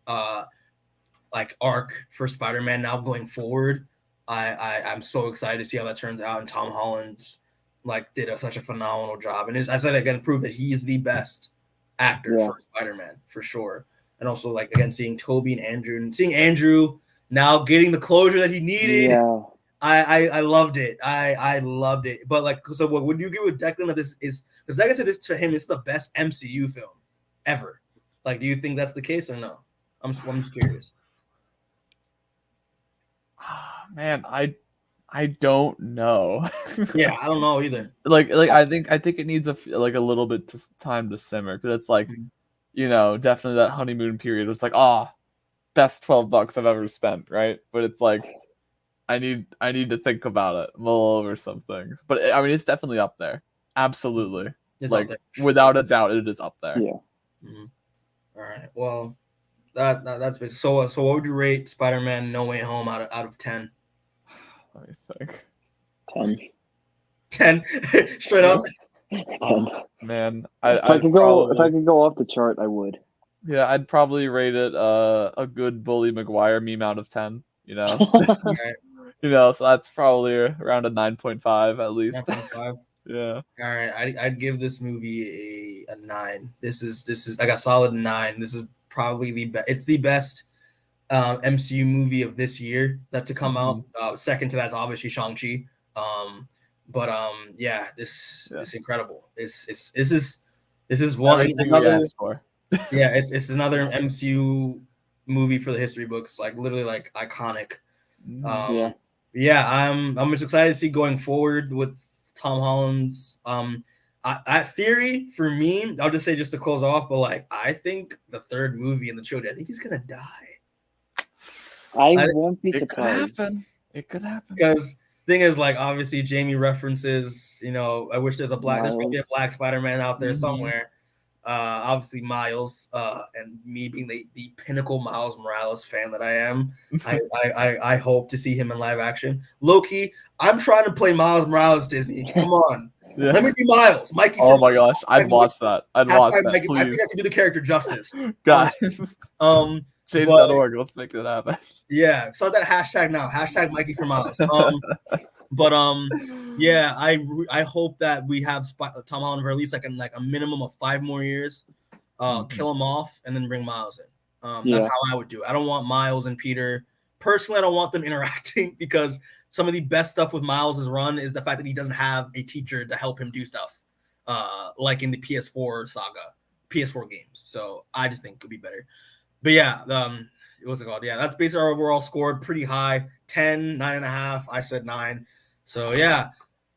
like arc for Spider-Man now going forward. I'm so excited to see how that turns out, and Tom Holland's like did such a phenomenal job, and I said again proved that he is the best actor for Spider-Man for sure. And also like again seeing Tobey and Andrew, and seeing Andrew now getting the closure that he needed. I loved it. I loved it. But like, so what would you agree with Declan that this is, because Declan said this to him, it's the best MCU film ever. Like, do you think that's the case or no? I'm just curious. Man, I don't know. Yeah, I don't know either. Like I think it needs a little bit time to simmer, because it's like, definitely that honeymoon period. It's like, best $12 I've ever spent, right? But it's like, I need to think about it, mull over some things. But I mean, it's definitely up there, absolutely. It's like up there. without a doubt, it is up there. Yeah. Mm-hmm. All right. Well, that's basic. So what would you rate Spider-Man No Way Home out of 10? Let me think. 10. 10 straight up. 10. Man, if I could go off the chart, I would. Yeah, I'd probably rate it a good Bully Maguire meme out of 10. Right. So that's probably around a 9.5 at least. 9.5. Yeah. All right. I'd give this movie a 9. This is I got solid 9. This is probably the best. It's the best MCU movie of this year that to come out. Second to that's obviously Shang-Chi. Yeah, this is incredible. This is one everything we asked for. Yeah, it's another MCU movie for the history books, like literally like iconic. I'm just excited to see going forward with Tom Holland's theory. For me, I'll just say, just to close off, but like I think the third movie in the trilogy, I think he's gonna die. I won't be surprised. It could happen. Because thing is, like, obviously Jamie references, I wish there's probably a black Spider-Man out there somewhere. Obviously Miles, and me being the pinnacle Miles Morales fan that I am, I hope to see him in live action. Low-key, I'm trying to play Miles Morales, Disney. Come on. Yeah. Let me be Miles. Mikey. Oh my gosh, I'd watch that. I'd watch that, Mikey, please. I think I can do the character justice. Guys. Change.org. Let's make that happen. Yeah, start that hashtag now. Hashtag Mikey for Miles. Yeah, I hope that we have Tom Holland for at least like a minimum of 5 more years. Kill him off and then bring Miles in. That's how I would do it. I don't want Miles and Peter. Personally, I don't want them interacting, because some of the best stuff with Miles' run is the fact that he doesn't have a teacher to help him do stuff, like in the PS4 saga, PS4 games. So I just think it could be better. But yeah, what's it called? Yeah, that's basically our overall score. Pretty high, 10, 9.5. I said 9. So yeah,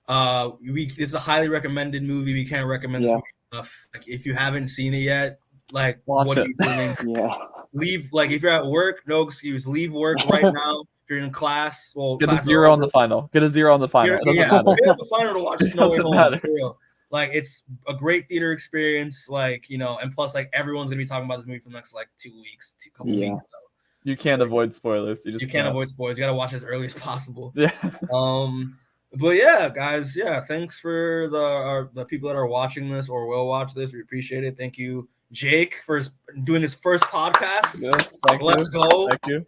it's a highly recommended movie. We can't recommend this movie enough. Like, if you haven't seen it yet, like, what are you doing? Leave. Like, if you're at work, no excuse. Leave work right now. If you're in class, get a 0 on the final. Get a 0 on the final. It doesn't matter. Get the final to watch No Way Home. For real. Like, it's a great theater experience. Like, and plus, like, everyone's gonna be talking about this movie for the next like 2 weeks, couple weeks. So. You can't avoid spoilers. You can't avoid spoilers. You gotta watch it as early as possible. Yeah. But yeah, guys. Yeah, thanks for the people that are watching this or will watch this. We appreciate it. Thank you, Jake, for doing his first podcast. Yes, Let's go. Thank you.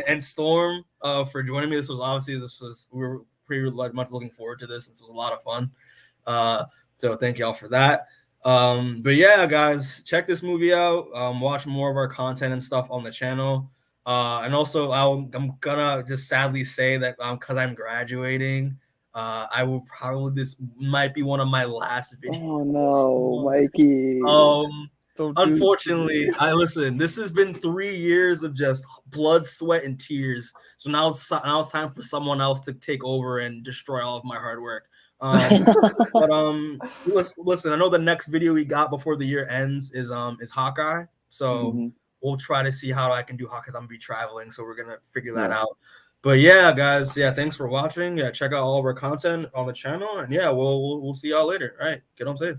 And Storm for joining me. We were pretty much looking forward to this. This was a lot of fun. So thank y'all for that. But yeah, guys, check this movie out. Watch more of our content and stuff on the channel. And also, I'm gonna just sadly say that because I'm graduating, I will probably, this might be one of my last videos. Oh no, Mikey. Unfortunately, this has been 3 years of just blood, sweat, and tears. So now it's time for someone else to take over and destroy all of my hard work. But listen, I know the next video we got before the year ends is Hawkeye. So we'll try to see how I can do Hawkeye. I'm gonna be traveling, so we're gonna figure that out. But yeah, guys, thanks for watching. Yeah, check out all of our content on the channel, and yeah, we'll see y'all later. All right, get home safe.